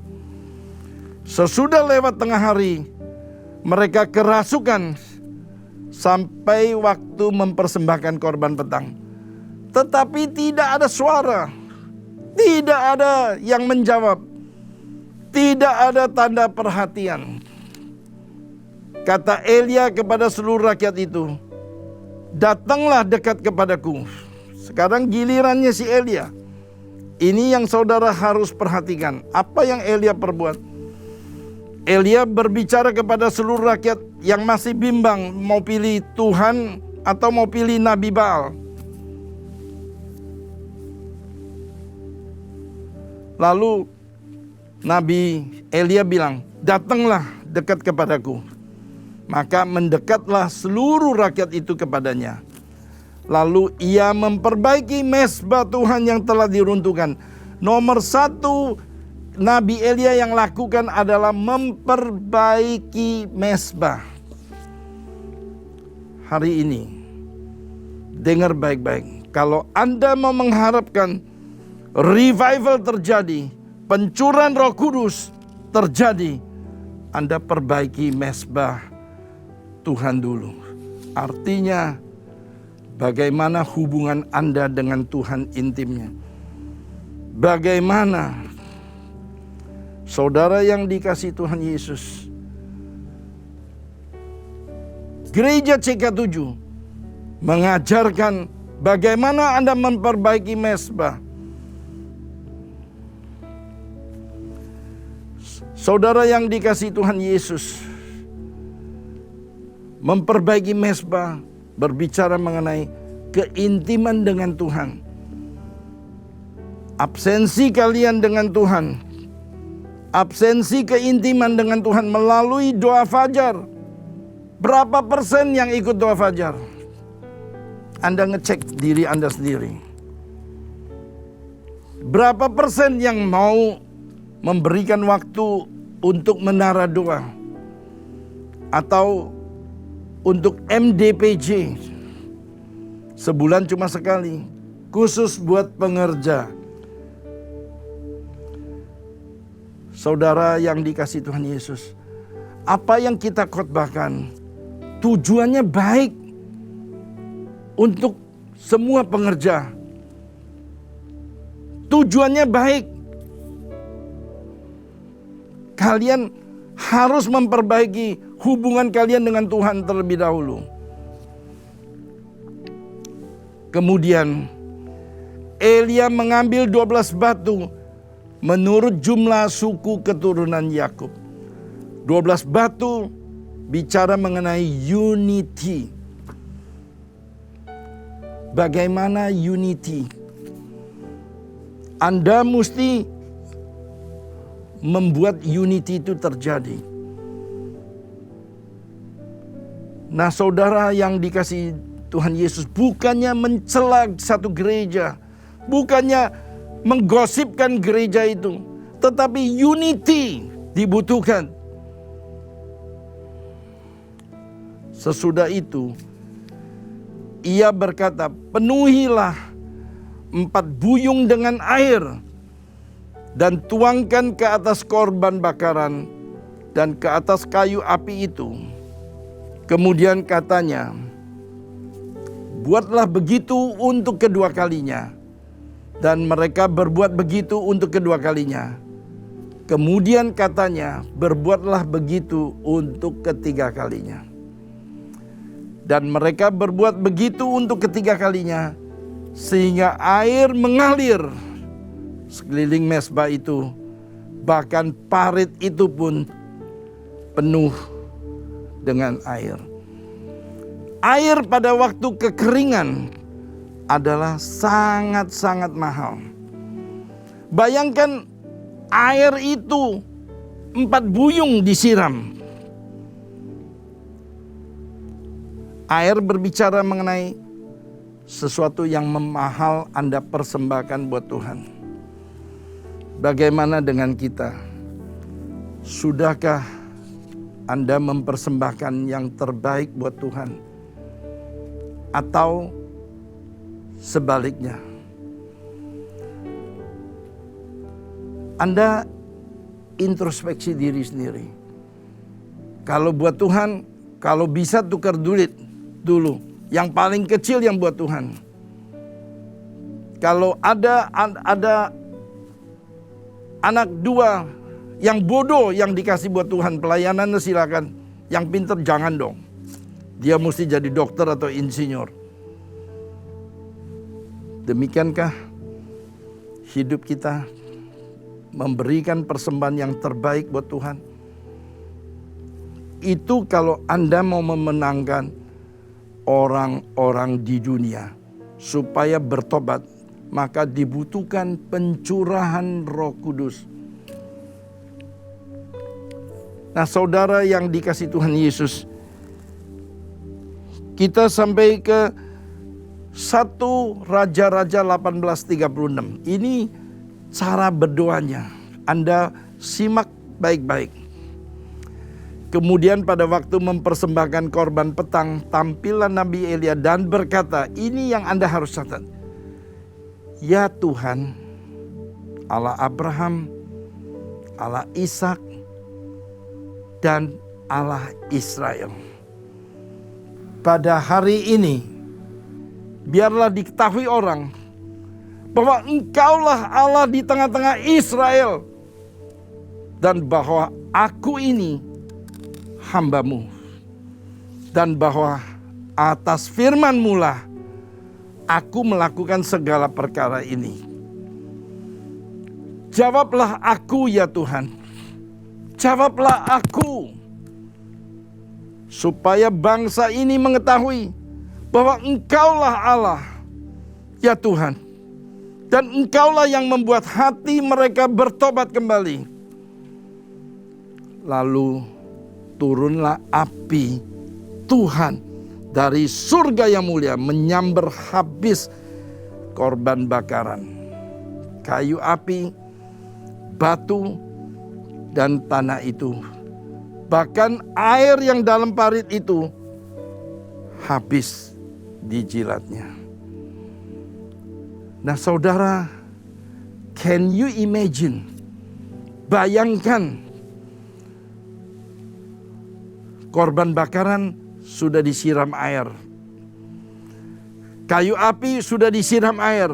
Sesudah lewat tengah hari, mereka kerasukan sampai waktu mempersembahkan korban petang. Tetapi tidak ada suara, tidak ada yang menjawab, tidak ada tanda perhatian. Kata Elia kepada seluruh rakyat itu, "Datanglah dekat kepadaku." Sekarang gilirannya si Elia. Ini yang saudara harus perhatikan. Apa yang Elia perbuat? Elia berbicara kepada seluruh rakyat yang masih bimbang mau pilih Tuhan atau mau pilih Nabi Baal. Lalu Nabi Elia bilang, "Datanglah dekat kepadaku." Maka mendekatlah seluruh rakyat itu kepadanya. Lalu ia memperbaiki mezbah Tuhan yang telah diruntuhkan. Nomor 1 Nabi Elia yang lakukan adalah memperbaiki mezbah. Hari ini, dengar baik-baik. Kalau Anda mau mengharapkan revival terjadi, pencurahan Roh Kudus terjadi, Anda perbaiki mezbah Tuhan dulu. Artinya, bagaimana hubungan Anda dengan Tuhan intimnya? Bagaimana saudara yang dikasihi Tuhan Yesus? Gereja CK7 mengajarkan bagaimana Anda memperbaiki mezbah. Saudara yang dikasihi Tuhan Yesus, memperbaiki mezbah berbicara mengenai keintiman dengan Tuhan. Absensi kalian dengan Tuhan, absensi keintiman dengan Tuhan melalui doa fajar. Berapa persen yang ikut doa fajar? Anda ngecek diri Anda sendiri. Berapa persen yang mau memberikan waktu untuk menara doa? Atau untuk MDPJ, sebulan cuma sekali, khusus buat pengerja. Saudara yang dikasihi Tuhan Yesus, apa yang kita khotbahkan tujuannya baik untuk semua pengerja. Tujuannya baik. Kalian harus memperbaiki hubungan kalian dengan Tuhan terlebih dahulu. Kemudian Elia mengambil 12 batu menurut jumlah suku keturunan Yakub. 12 batu bicara mengenai unity. Bagaimana unity? Anda mesti membuat unity itu terjadi. Nah, saudara yang dikasihi Tuhan Yesus, bukannya mencela satu gereja, bukannya menggosipkan gereja itu, tetapi unity dibutuhkan. Sesudah itu, ia berkata, penuhilah 4 buyung dengan air dan tuangkan ke atas korban bakaran dan ke atas kayu api itu. Kemudian katanya, buatlah begitu untuk kedua kalinya. Dan mereka berbuat begitu untuk kedua kalinya. Kemudian katanya, berbuatlah begitu untuk ketiga kalinya. Dan mereka berbuat begitu untuk ketiga kalinya, sehingga air mengalir sekeliling mezbah itu. Bahkan parit itu pun penuh dengan air. Air pada waktu kekeringan adalah sangat-sangat mahal. Bayangkan air itu 4 buyung disiram. Air berbicara mengenai sesuatu yang mahal Anda persembahkan buat Tuhan. Bagaimana dengan kita? Sudahkah Anda mempersembahkan yang terbaik buat Tuhan? Atau sebaliknya? Anda introspeksi diri sendiri. Kalau buat Tuhan, kalau bisa tukar duit dulu. Yang paling kecil yang buat Tuhan. Kalau ada anak 2 yang bodoh yang dikasih buat Tuhan, pelayanannya silakan. Yang pintar jangan dong. Dia mesti jadi dokter atau insinyur. Demikiankah hidup kita memberikan persembahan yang terbaik buat Tuhan? Itu kalau Anda mau memenangkan orang-orang di dunia supaya bertobat, maka dibutuhkan pencurahan Roh Kudus. Nah, saudara yang dikasihi Tuhan Yesus, kita sampai ke 1 Raja-Raja 18:36. Ini cara berdoanya. Anda simak baik-baik. Kemudian pada waktu mempersembahkan korban petang, tampillah Nabi Elia dan berkata, ini yang Anda harus catat. Ya Tuhan, Allah Abraham, Allah Ishak, dan Allah Israel. Pada hari ini, biarlah diketahui orang bahwa Engkaulah Allah di tengah-tengah Israel. Dan bahwa aku ini hamba-Mu, dan bahwa atas firman-Mu lah aku melakukan segala perkara ini. Jawablah aku ya Tuhan, jawablah aku, supaya bangsa ini mengetahui bahwa Engkaulah Allah ya Tuhan, dan Engkaulah yang membuat hati mereka bertobat kembali. Lalu turunlah api Tuhan dari surga yang mulia menyambar habis korban bakaran, kayu api, batu, dan tanah itu. Bahkan air yang dalam parit itu habis dijilatnya. Nah saudara, can you imagine? Bayangkan, korban bakaran sudah disiram air. Kayu api sudah disiram air.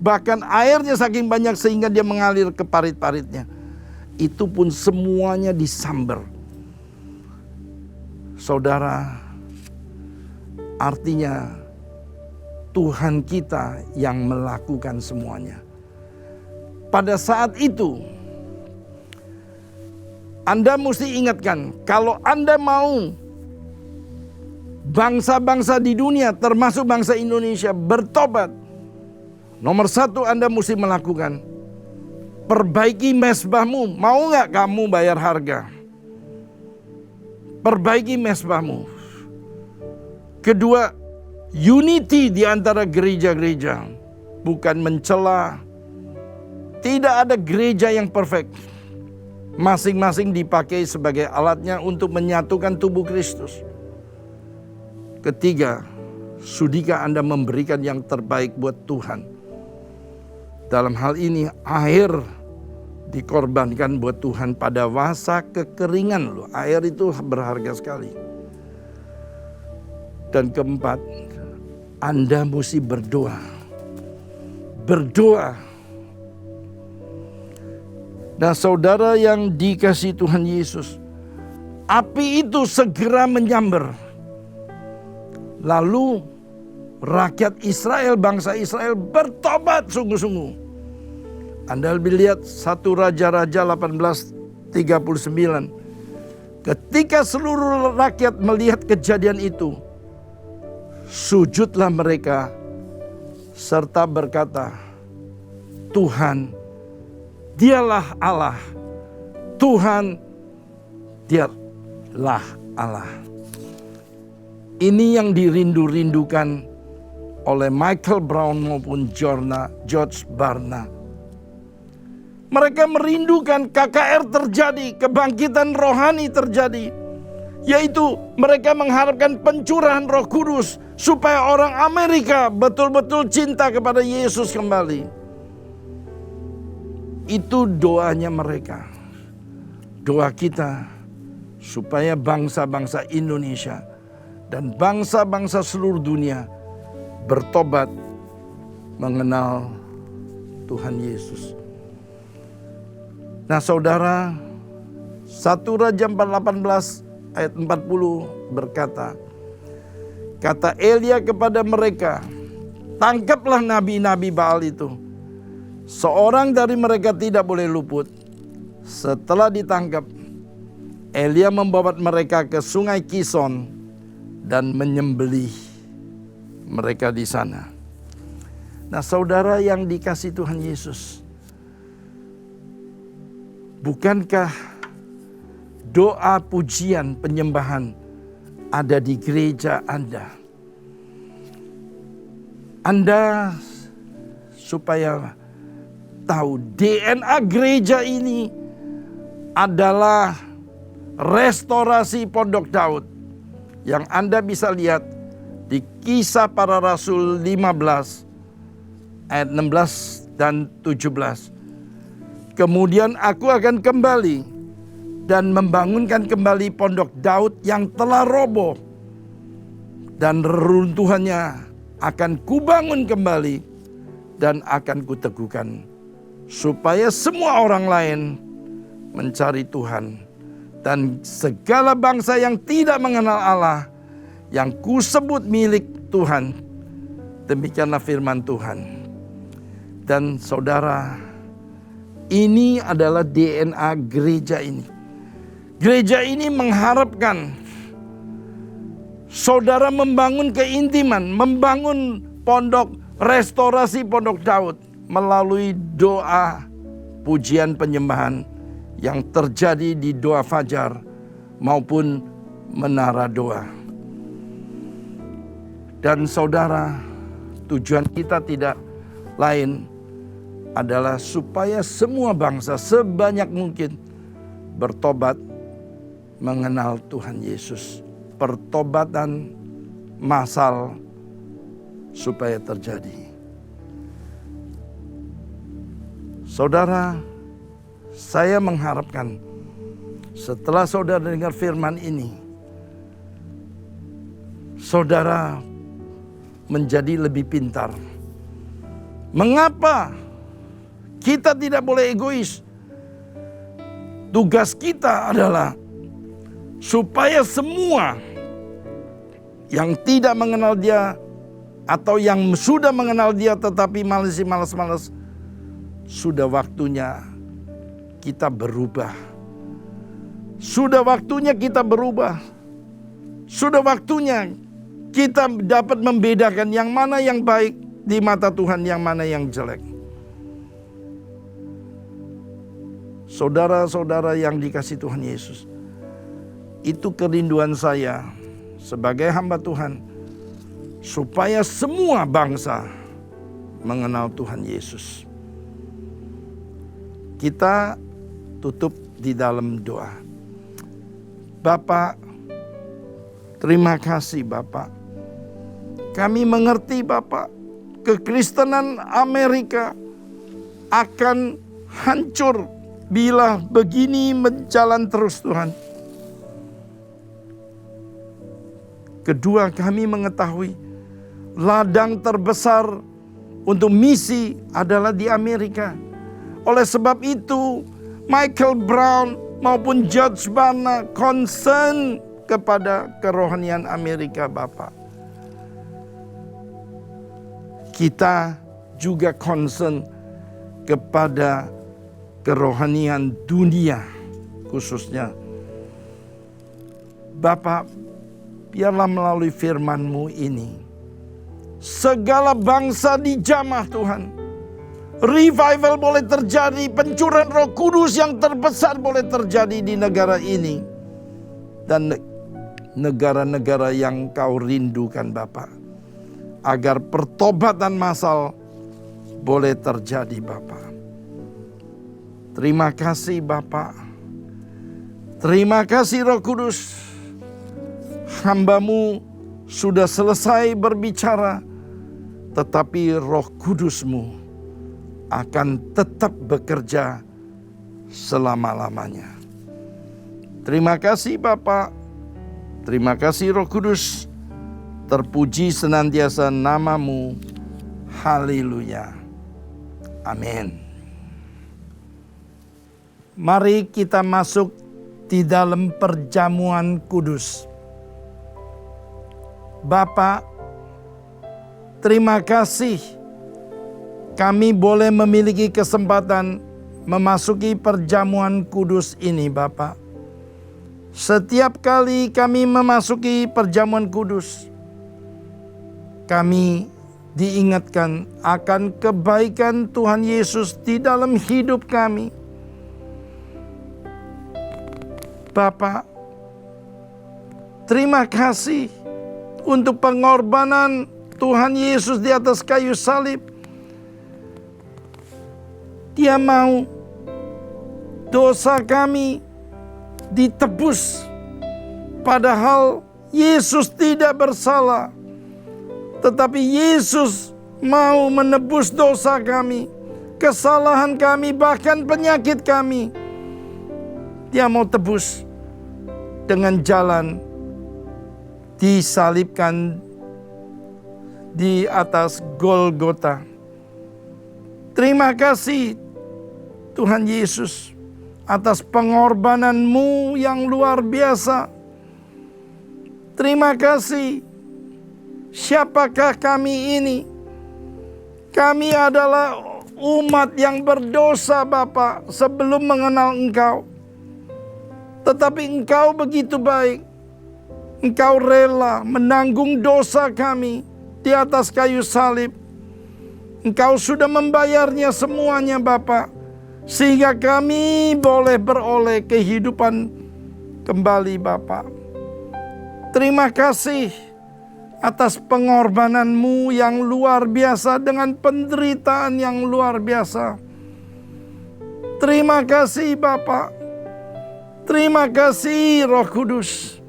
Bahkan airnya saking banyak sehingga dia mengalir ke parit-paritnya. Itu pun semuanya disambar. Saudara, artinya Tuhan kita yang melakukan semuanya. Pada saat itu, Anda mesti ingatkan, kalau Anda mau bangsa-bangsa di dunia, termasuk bangsa Indonesia, bertobat, nomor satu Anda mesti melakukan, perbaiki mezbahmu. Mau nggak kamu bayar harga? Perbaiki mezbahmu. Kedua, unity di antara gereja-gereja. Bukan mencela. Tidak ada gereja yang perfect. Masing-masing dipakai sebagai alatnya untuk menyatukan tubuh Kristus. Ketiga, sudikah Anda memberikan yang terbaik buat Tuhan? Dalam hal ini air dikorbankan buat Tuhan pada masa kekeringan loh. Air itu berharga sekali. Dan keempat, Anda mesti berdoa. Berdoa. Nah, saudara yang dikasihi Tuhan Yesus, api itu segera menyambar. Lalu rakyat Israel, bangsa Israel bertobat sungguh-sungguh. Anda lihat 1 Raja-Raja 18:39. Ketika seluruh rakyat melihat kejadian itu, sujudlah mereka serta berkata, Tuhan, Dialah Allah. Tuhan, Dialah Allah. Ini yang dirindu-rindukan oleh Michael Brown maupun George Barna. Mereka merindukan KKR terjadi, kebangkitan rohani terjadi. Yaitu mereka mengharapkan pencurahan Roh Kudus supaya orang Amerika betul-betul cinta kepada Yesus kembali. Itu doanya mereka. Doa kita supaya bangsa-bangsa Indonesia dan bangsa-bangsa seluruh dunia bertobat mengenal Tuhan Yesus. Nah, saudara, 1 Raja 18 ayat 40 berkata, kata Elia kepada mereka, tangkaplah nabi-nabi Baal itu. Seorang dari mereka tidak boleh luput. Setelah ditangkap, Elia membawa mereka ke sungai Kison dan menyembelih mereka di sana. Nah, saudara yang dikasihi Tuhan Yesus, bukankah doa pujian penyembahan ada di gereja Anda? Anda supaya tahu DNA gereja ini adalah restorasi Pondok Daud yang Anda bisa lihat di Kisah Para Rasul 15 ayat 16 dan 17. Kemudian aku akan kembali dan membangunkan kembali Pondok Daud yang telah roboh, dan reruntuhannya akan kubangun kembali dan akan kuteguhkan, supaya semua orang lain mencari Tuhan, dan segala bangsa yang tidak mengenal Allah yang kusebut milik Tuhan. Demikianlah firman Tuhan. Dan saudara, ini adalah DNA gereja ini. Gereja ini mengharapkan saudara membangun keintiman, membangun pondok, restorasi Pondok Daud melalui doa pujian penyembahan yang terjadi di doa fajar maupun menara doa. Dan saudara, tujuan kita tidak lain adalah supaya semua bangsa sebanyak mungkin bertobat mengenal Tuhan Yesus. Pertobatan massal supaya terjadi. Saudara, saya mengharapkan setelah saudara dengar firman ini, saudara menjadi lebih pintar. Mengapa kita tidak boleh egois? Tugas kita adalah supaya semua yang tidak mengenal Dia atau yang sudah mengenal Dia tetapi malas, sudah waktunya kita berubah. Sudah waktunya kita berubah. Sudah waktunya kita dapat membedakan yang mana yang baik di mata Tuhan, yang mana yang jelek. Saudara-saudara yang dikasihi Tuhan Yesus, itu kerinduan saya sebagai hamba Tuhan, supaya semua bangsa mengenal Tuhan Yesus. Kita tutup di dalam doa. Bapak, terima kasih Bapak. Kami mengerti Bapak, kekristenan Amerika akan hancur bila begini menjalan terus Tuhan. Kedua, kami mengetahui ladang terbesar untuk misi adalah di Amerika. Oleh sebab itu, Michael Brown maupun George Barna concern kepada kerohanian Amerika Bapak. Kita juga concern kepada kerohanian dunia khususnya. Bapak, biarlah melalui firman-Mu ini segala bangsa dijamah Tuhan. Revival boleh terjadi, pencurahan Roh Kudus yang terbesar boleh terjadi di negara ini dan negara-negara yang Kau rindukan Bapak, agar pertobatan massal boleh terjadi Bapak. Terima kasih Bapak. Terima kasih Roh Kudus. Hamba-Mu sudah selesai berbicara, tetapi Roh Kudus-Mu akan tetap bekerja selama-lamanya. Terima kasih Bapak. Terima kasih Roh Kudus. Terpuji senantiasa nama-Mu. Haleluya. Amin. Mari kita masuk di dalam perjamuan kudus. Bapak, terima kasih kami boleh memiliki kesempatan memasuki perjamuan kudus ini Bapak. Setiap kali kami memasuki perjamuan kudus, kami diingatkan akan kebaikan Tuhan Yesus di dalam hidup kami. Bapak, terima kasih untuk pengorbanan Tuhan Yesus di atas kayu salib. Dia mau dosa kami ditebus, padahal Yesus tidak bersalah. Tetapi Yesus mau menebus dosa kami, kesalahan kami, bahkan penyakit kami. Dia mau tebus dengan jalan disalibkan di atas Golgota. Terima kasih Tuhan Yesus atas pengorbanan-Mu yang luar biasa. Terima kasih. Siapakah kami ini? Kami adalah umat yang berdosa Bapa sebelum mengenal Engkau. Tetapi Engkau begitu baik. Engkau rela menanggung dosa kami di atas kayu salib. Engkau sudah membayarnya semuanya Bapa, sehingga kami boleh beroleh kehidupan kembali Bapa. Terima kasih atas pengorbanan-Mu yang luar biasa dengan penderitaan yang luar biasa. Terima kasih Bapa. Terima kasih Roh Kudus.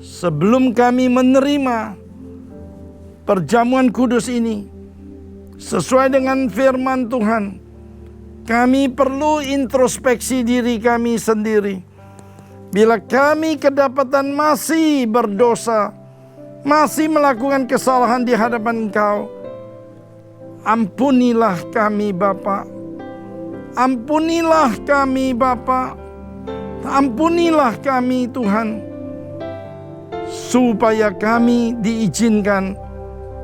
Sebelum kami menerima perjamuan kudus ini, sesuai dengan firman Tuhan, kami perlu introspeksi diri kami sendiri. Bila kami kedapatan masih berdosa, masih melakukan kesalahan di hadapan Engkau, ampunilah kami Bapa. Ampunilah kami Bapa. Ampunilah kami Tuhan, supaya kami diizinkan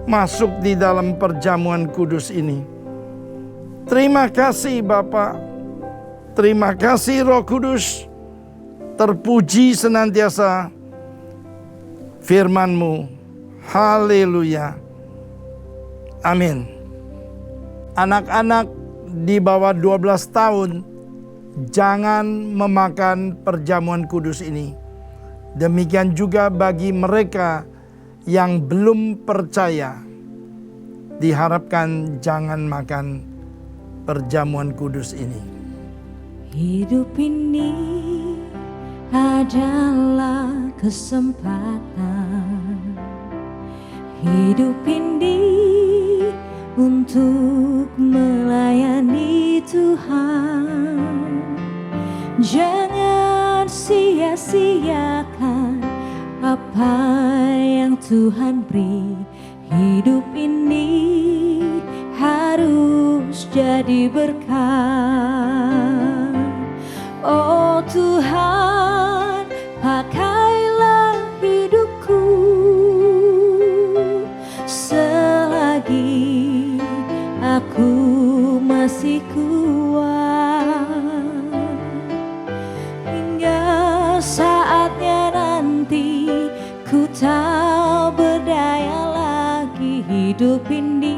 masuk di dalam perjamuan kudus ini. Terima kasih Bapa. Terima kasih Roh Kudus. Terpuji senantiasa firman-Mu. Haleluya. Amin. Anak-anak di bawah 12 tahun jangan memakan perjamuan kudus ini. Demikian juga bagi mereka yang belum percaya, diharapkan jangan makan perjamuan kudus ini. Hidup ini adalah kesempatan. Hidup ini untuk melayani Tuhan. Jangan sia-siakan apa yang Tuhan beri. Hidup ini harus jadi berkat. Oh Tuhan, pakailah hidupku selagi aku masih kuat, hingga saatnya nanti ku tak berdaya lagi. Hidup ini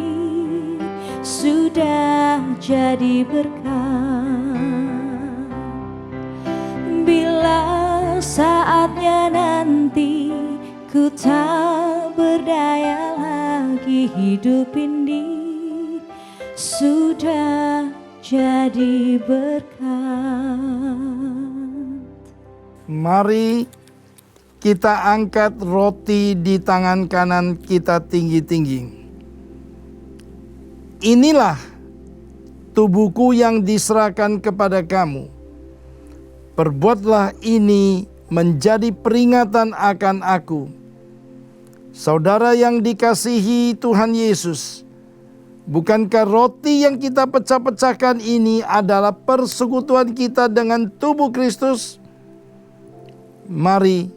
sudah jadi berkat. Bila saatnya nanti ku tak berdaya lagi, hidup ini sudah jadi berkat. Mari kita angkat roti di tangan kanan kita tinggi-tinggi. Inilah tubuhku yang diserahkan kepada kamu. Perbuatlah ini menjadi peringatan akan aku. Saudara yang dikasihi Tuhan Yesus, bukankah roti yang kita pecah-pecahkan ini adalah persekutuan kita dengan tubuh Kristus? Mari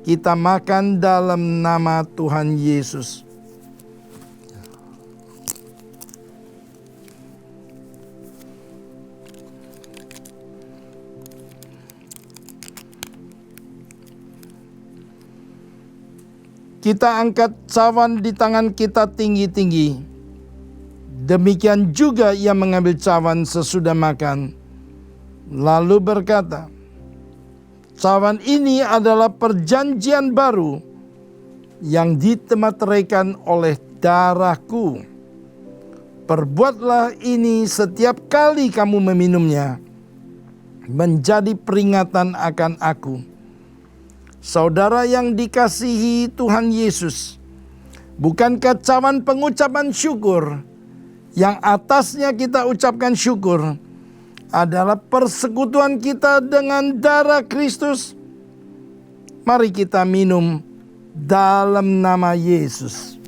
kita makan dalam nama Tuhan Yesus. Kita angkat cawan di tangan kita tinggi-tinggi. Demikian juga ia mengambil cawan sesudah makan, lalu berkata, cawan ini adalah perjanjian baru yang ditemataikan oleh darahku. Perbuatlah ini setiap kali kamu meminumnya, menjadi peringatan akan aku. Saudara yang dikasihi Tuhan Yesus, bukankah cawan pengucapan syukur yang atasnya kita ucapkan syukur adalah persekutuan kita dengan darah Kristus? Mari kita minum dalam nama Yesus.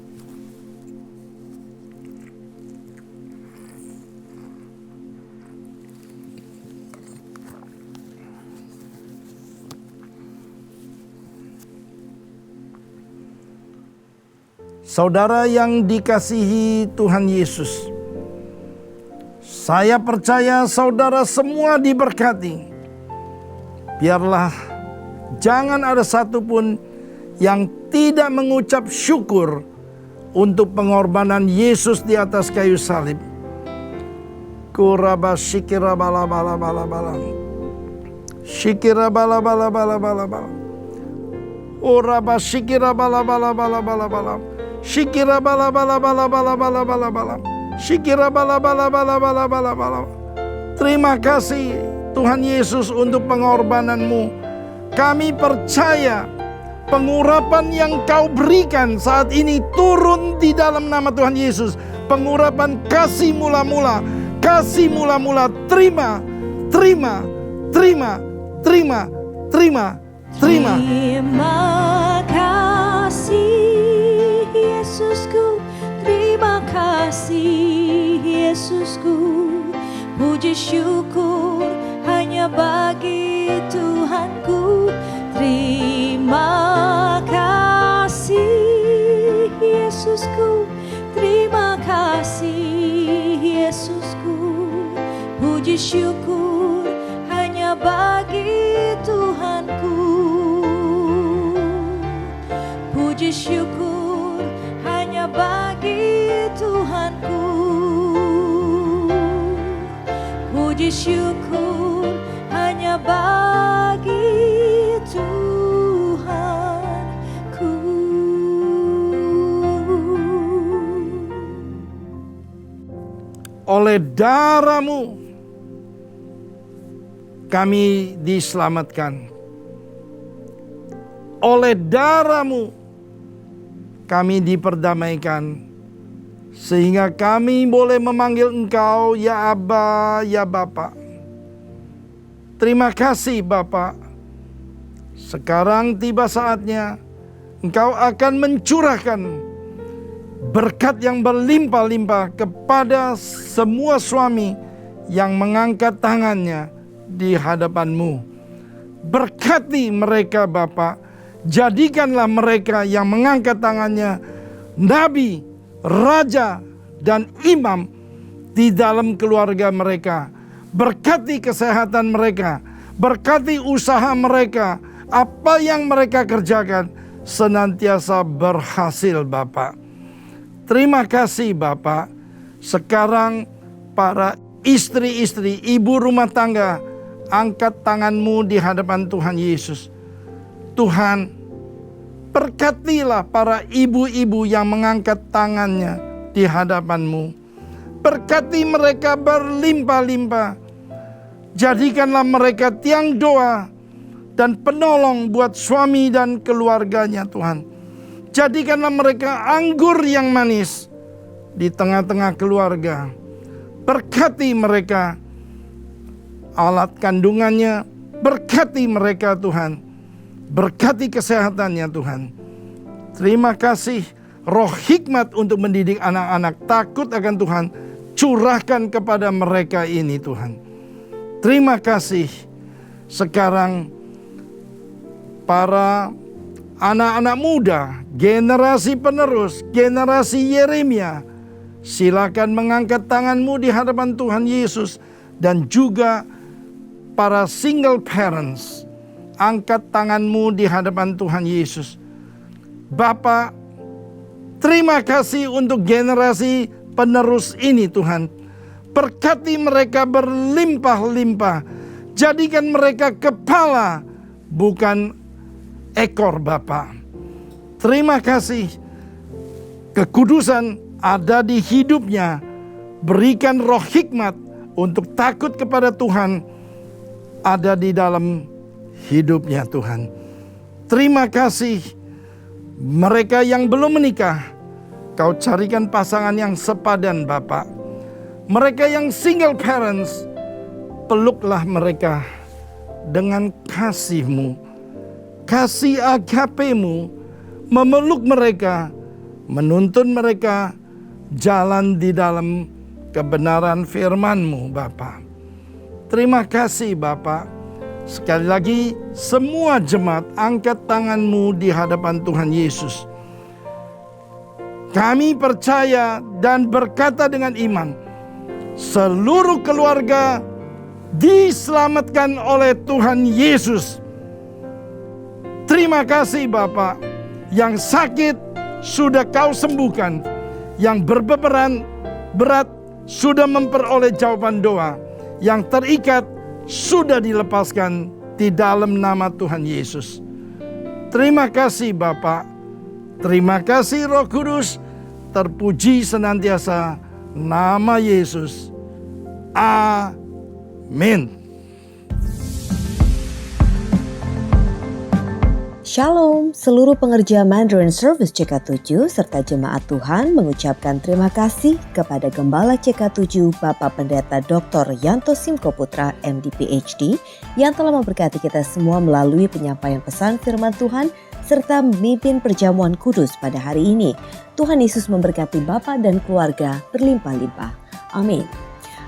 Saudara yang dikasihi Tuhan Yesus, saya percaya saudara semua diberkati. Biarlah jangan ada satupun yang tidak mengucap syukur untuk pengorbanan Yesus di atas kayu salib. Kuraba shikira bala bala bala bala. Shikira bala bala bala bala bala. Oraba shikira bala bala bala bala bala. Shikira bala bala bala bala bala bala bala. Shikira bala bala bala bala bala bala. Terima kasih Tuhan Yesus untuk pengorbanan-Mu. Kami percaya pengurapan yang Kau berikan saat ini turun di dalam nama Tuhan Yesus. Pengurapan kasih mula-mula, kasih mula-mula. Terima, terima, terima, terima, terima, terima. Terima kasih Yesusku. Terima kasih Yesusku. Puji syukur hanya bagi Tuhanku. Terima kasih Yesusku. Terima kasih Yesusku. Puji syukur hanya bagi Tuhanku. Puji syukur hanya bagi Tuhanku. Puji syukur hanya bagi Tuhanku. Oleh darah-Mu kami diselamatkan. Oleh darah-Mu kami diperdamaikan, sehingga kami boleh memanggil Engkau ya Aba, ya Bapa. Terima kasih Bapa. Sekarang tiba saatnya Engkau akan mencurahkan berkat yang berlimpah-limpah kepada semua suami yang mengangkat tangannya di hadapan-Mu. Berkati mereka Bapa. Jadikanlah mereka yang mengangkat tangannya nabi, raja, dan imam di dalam keluarga mereka. Berkati kesehatan mereka, berkati usaha mereka, apa yang mereka kerjakan senantiasa berhasil Bapa. Terima kasih Bapa. Sekarang para istri-istri, ibu rumah tangga, angkat tanganmu di hadapan Tuhan Yesus. Tuhan, berkatilah para ibu-ibu yang mengangkat tangannya di hadapan-Mu. Berkati mereka berlimpah-limpah. Jadikanlah mereka tiang doa dan penolong buat suami dan keluarganya Tuhan. Jadikanlah mereka anggur yang manis di tengah-tengah keluarga. Berkati mereka alat kandungannya. Berkati mereka Tuhan. Berkati kesehatannya Tuhan. Terima kasih roh hikmat untuk mendidik anak-anak takut akan Tuhan. Curahkan kepada mereka ini Tuhan. Terima kasih. Sekarang para anak-anak muda, generasi penerus, generasi Yeremia, silakan mengangkat tanganmu di hadapan Tuhan Yesus. Dan juga para single parents, angkat tanganmu di hadapan Tuhan Yesus. Bapa, terima kasih untuk generasi penerus ini Tuhan. Berkati mereka berlimpah-limpah. Jadikan mereka kepala, bukan ekor Bapa. Terima kasih. Kekudusan ada di hidupnya. Berikan roh hikmat untuk takut kepada Tuhan ada di dalam hidupnya Tuhan. Terima kasih. Mereka yang belum menikah, Kau carikan pasangan yang sepadan Bapa. Mereka yang single parents, peluklah mereka dengan kasih-Mu, kasih agape-Mu, memeluk mereka, menuntun mereka jalan di dalam kebenaran firman-Mu Bapa. Terima kasih Bapa. Sekali lagi semua jemaat angkat tanganmu di hadapan Tuhan Yesus. Kami percaya dan berkata dengan iman, seluruh keluarga diselamatkan oleh Tuhan Yesus. Terima kasih Bapa. Yang sakit sudah Kau sembuhkan. Yang berbeban berat sudah memperoleh jawaban doa. Yang terikat sudah dilepaskan di dalam nama Tuhan Yesus. Terima kasih Bapa. Terima kasih Roh Kudus. Terpuji senantiasa nama Yesus. Amin. Shalom, seluruh pengerja Mandarin Service CK7 serta jemaat Tuhan mengucapkan terima kasih kepada Gembala CK7 Bapak Pendeta Dr. Yanto Simko Putra MD PhD yang telah memberkati kita semua melalui penyampaian pesan firman Tuhan serta memimpin perjamuan kudus pada hari ini. Tuhan Yesus memberkati Bapak dan keluarga berlimpah-limpah. Amin.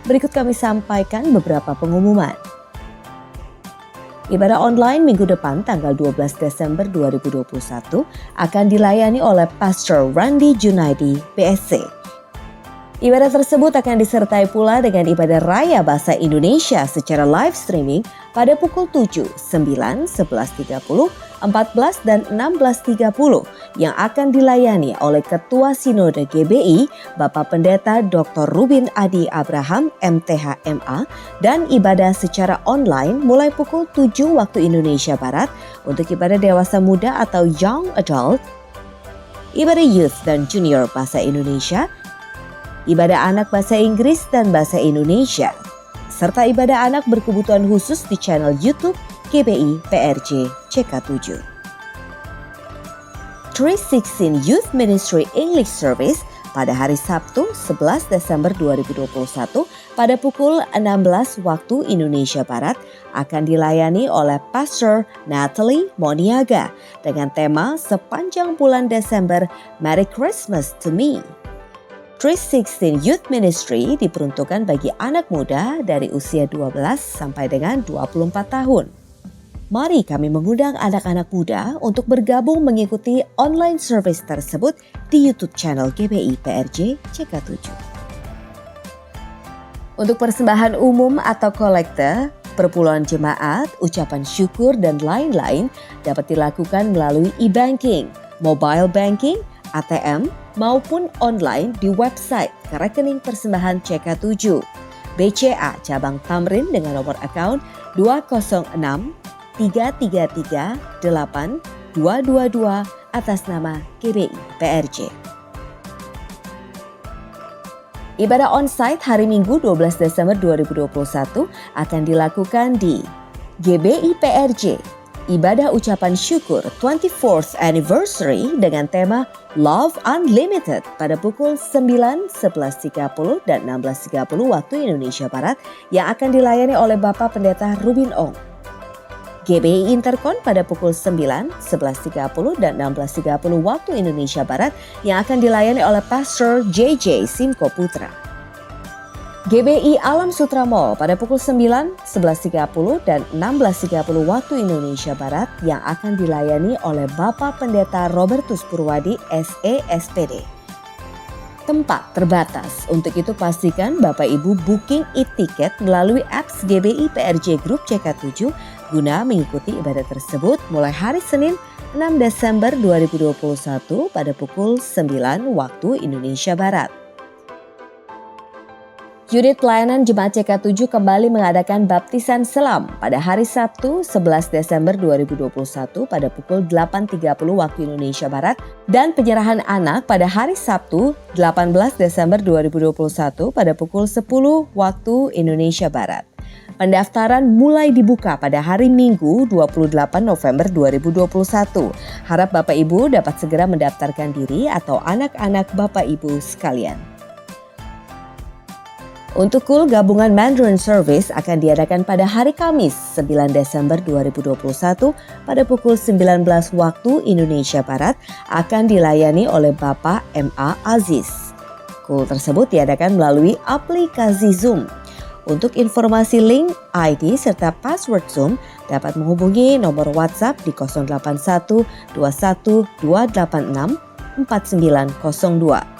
Berikut kami sampaikan beberapa pengumuman. Ibadah online minggu depan tanggal 12 Desember 2021 akan dilayani oleh Pastor Randy Junaidi, PSC. Ibadah tersebut akan disertai pula dengan ibadah raya bahasa Indonesia secara live streaming pada pukul 7, 9, 11.30, 14 dan 16.30 yang akan dilayani oleh Ketua Sinode GBI Bapak Pendeta Dr. Rubin Adi Abraham MTH MA dan ibadah secara online mulai pukul 7 waktu Indonesia Barat untuk ibadah dewasa muda atau young adult, ibadah youth dan junior bahasa Indonesia, ibadah anak bahasa Inggris dan bahasa Indonesia, serta ibadah anak berkebutuhan khusus di channel YouTube GBI PRJ CK7. 316 Youth Ministry English Service pada hari Sabtu 11 Desember 2021 pada pukul 16 waktu Indonesia Barat akan dilayani oleh Pastor Natalie Moniaga dengan tema sepanjang bulan Desember Merry Christmas to Me. 316 Youth Ministry diperuntukkan bagi anak muda dari usia 12 sampai dengan 24 tahun. Mari kami mengundang anak-anak muda untuk bergabung mengikuti online service tersebut di YouTube channel GBI PRJ CK7. Untuk persembahan umum atau kolekte, perpuluhan jemaat, ucapan syukur dan lain-lain dapat dilakukan melalui e-banking, mobile banking, ATM, maupun online di website ke rekening persembahan CK7. BCA Cabang Tamrin dengan nomor account 206-333-8222 atas nama GBI PRJ. Ibadah onsite hari Minggu 12 Desember 2021 akan dilakukan di GBI PRJ. Ibadah ucapan syukur 24th anniversary dengan tema Love Unlimited pada pukul 9, 11.30 dan 16.30 waktu Indonesia Barat yang akan dilayani oleh Bapak Pendeta Rubin Ong. GBI Intercon pada pukul 9, 11.30 dan 16.30 waktu Indonesia Barat yang akan dilayani oleh Pastor JJ Simko Putra. GBI Alam Sutra Mall pada pukul 9, 11.30 dan 16.30 waktu Indonesia Barat yang akan dilayani oleh Bapak Pendeta Robertus Purwadi SE-SPD. Tempat terbatas, untuk itu pastikan Bapak Ibu booking e-tiket melalui apps GBI PRJ Group CK7 guna mengikuti ibadah tersebut mulai hari Senin 6 Desember 2021 pada pukul 9 waktu Indonesia Barat. Unit Pelayanan Jemaat CK7 kembali mengadakan baptisan selam pada hari Sabtu 11 Desember 2021 pada pukul 8.30 waktu Indonesia Barat dan penyerahan anak pada hari Sabtu 18 Desember 2021 pada pukul 10 waktu Indonesia Barat. Pendaftaran mulai dibuka pada hari Minggu 28 November 2021. Harap Bapak Ibu dapat segera mendaftarkan diri atau anak-anak Bapak Ibu sekalian. Untuk KUL Gabungan Mandarin Service akan diadakan pada hari Kamis 9 Desember 2021 pada pukul 19 waktu Indonesia Barat akan dilayani oleh Bapak MA Aziz. KUL tersebut diadakan melalui aplikasi Zoom. Untuk informasi link, ID serta password Zoom dapat menghubungi nomor WhatsApp di 081 21 286 4902.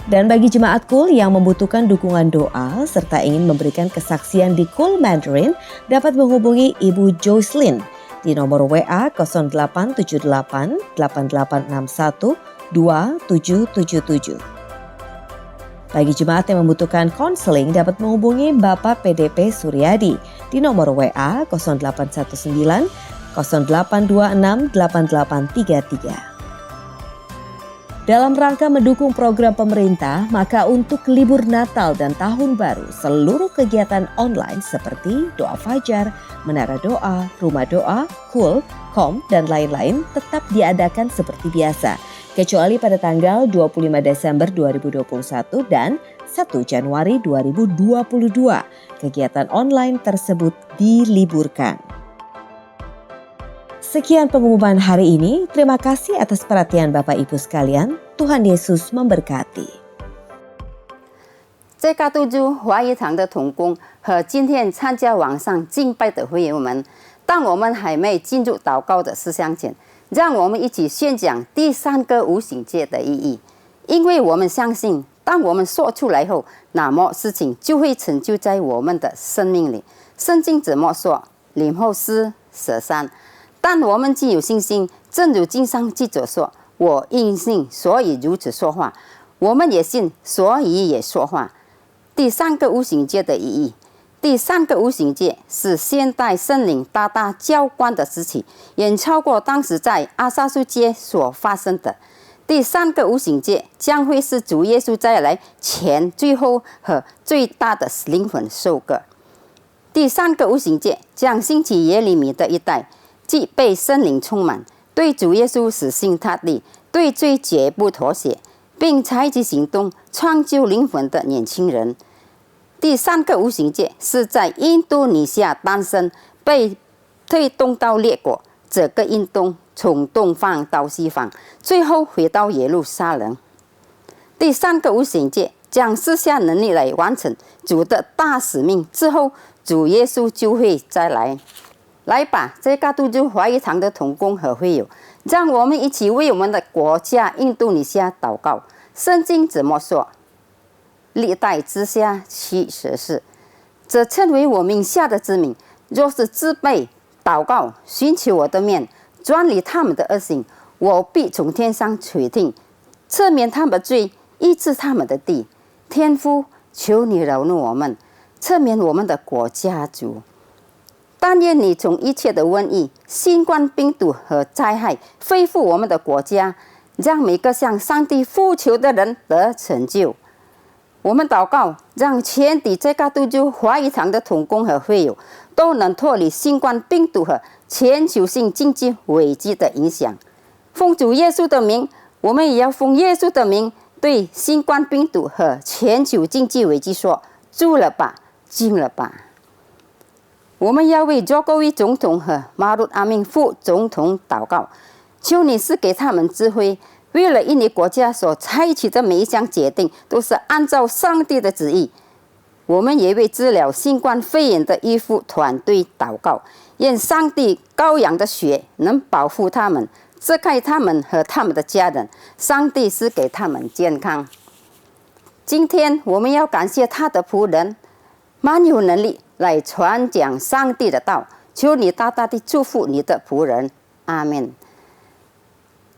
Dan bagi jemaat KUL yang membutuhkan dukungan doa serta ingin memberikan kesaksian di KUL Mandarin dapat menghubungi Ibu Jocelyn di nomor WA 0878 8861 2777. Bagi jemaat yang membutuhkan konseling dapat menghubungi Bapak PDP Suryadi di nomor WA 0819 0826 8833. Dalam rangka mendukung program pemerintah, maka untuk libur Natal dan Tahun Baru, seluruh kegiatan online seperti doa fajar, menara doa, rumah doa, KUL, KOM, dan lain-lain tetap diadakan seperti biasa. Kecuali pada tanggal 25 Desember 2021 dan 1 Januari 2022, kegiatan online tersebut diliburkan. Sekian pengumuman hari ini. Terima kasih atas perhatian Bapak Ibu sekalian. Tuhan Yesus memberkati. 这个督主华语堂的同工和今天参加网上敬拜的会友们，当我们还没进入祷告的思想前，让我们一起宣讲第3个无形界的意义。因为我们相信，当我们说出来后，那么事情就会成就在我们的生命里。圣经怎么说？林后斯舍山。但我们既有信心，正如经上记着说：“我因信，所以如此说话。”我们也信，所以也说话。第3个无形界的意义。第3个无形界是现代圣灵大大浇灌的时期，远超过当时在阿萨苏街所发生的。第3个无形界将会是主耶稣再来前最后和最大的灵魂收割。第3个无形界将兴起耶利米的一代，即被圣灵充满，对主耶稣死心塌地，对罪绝不妥协，并采取行动创救灵魂的年轻人。第3个无形界是在印度尼西亚诞生，被推动到列国，这个运动从东方到西方，最后回到耶路撒冷。第3个无形界将施下能力来完成主的大使命，之后主耶稣就会再来。来吧，这个督主华语堂的同工和会友，让我们一起为我们的国家印度尼西亚祷告。圣经怎么说？历代之下7:14，这称为我名下的之民，若是自卑祷告，寻求我的面，专离他们的恶行，我必从天上垂听，赦免他们的罪，医治他们的地。天父，求你饶恕我们，赦免我们的国家主。但愿你从一切的瘟疫、新冠病毒和灾害恢复我们的国家，让每个向上帝呼求的人得成就。我们祷告，让全体这个督主华语堂的同工和会友都能脱离新冠病毒和全球性经济危机的影响。奉主耶稣的名，我们也要奉耶稣的名对新冠病毒和全球经济危机说：住了吧，静了吧。我们要为佐科维总统和马鲁阿明副总统祷告，求你赐给他们智慧，为了印尼国家所采取的每一项决定都是按照上帝的旨意。我们也为治疗新冠肺炎的医护团队祷告，愿上帝羔羊的血能保护他们，遮盖他们和他们的家人，上帝赐给他们健康。今天我们要感谢他的仆人，蛮有能力来传讲上帝的道，求你大大的祝福你的仆人，阿们。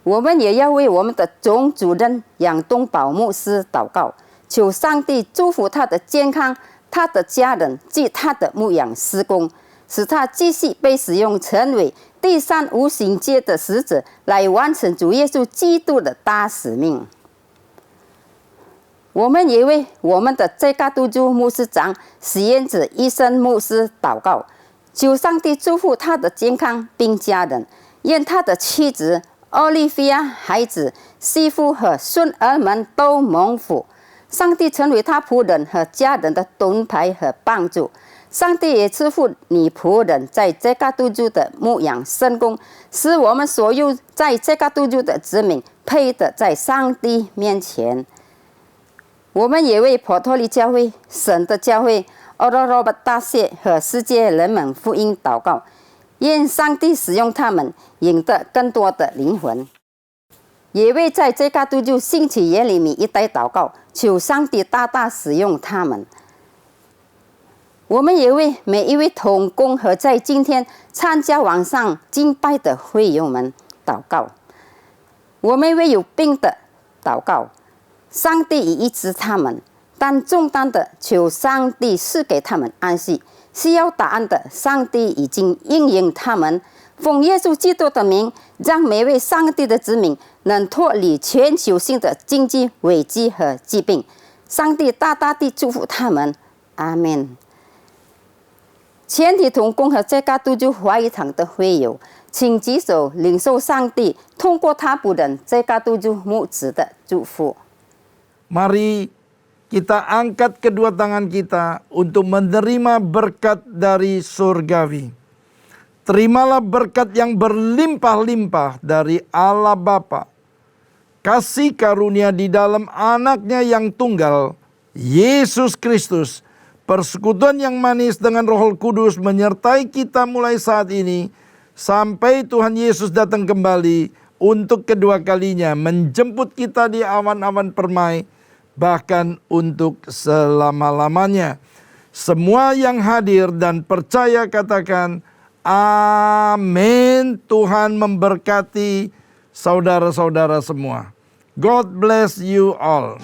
我们也要为我们的总主任杨东宝牧师祷告，求上帝祝福他的健康，他的家人及他的牧养施工，使他继续被使用成为第3无形界的使者，来完成主耶稣基督的大使命。我们也为我们的这个督主牧师长实验者医生牧师祷告，求上帝祝福他的健康并家人，愿他的妻子奥利菲亚、孩子、媳妇和孙儿们都蒙福。上帝成为他仆人和家人的盾牌和帮助。上帝也赐福你仆人在这个督主的牧养圣工，使我们所有在这个督主的子民配得在上帝面前。我们也为波托利教会、神的教会、欧罗罗巴大学和世界人们福音祷告，愿上帝使用他们，赢得更多的灵魂。也为在这个督主兴起耶利米一代祷告，求上帝大大使用他们。我们也为每一位同工和在今天参加网上敬拜的会友们祷告。我们为有病的祷告，上帝已医治他们，但重担的求上帝赐给他们安息。需要答案的，上帝已经应允他们。奉耶稣基督的名，让每位上帝的子民能脱离全球性的经济危机和疾病。上帝大大地祝福他们，阿门。全体同工和在家督救华语堂的会友，请举手领受上帝通过他仆人在家督救牧子的祝福。 Mari kita angkat kedua tangan kita untuk menerima berkat dari surgawi. Terimalah berkat yang berlimpah-limpah dari Allah Bapa. Kasih karunia di dalam anaknya yang tunggal, Yesus Kristus. Persekutuan yang manis dengan Roh Kudus menyertai kita mulai saat ini sampai Tuhan Yesus datang kembali untuk kedua kalinya menjemput kita di awan-awan permai, bahkan untuk selama-lamanya. Semua yang hadir dan percaya katakan amin. Tuhan memberkati saudara-saudara semua. God bless you all.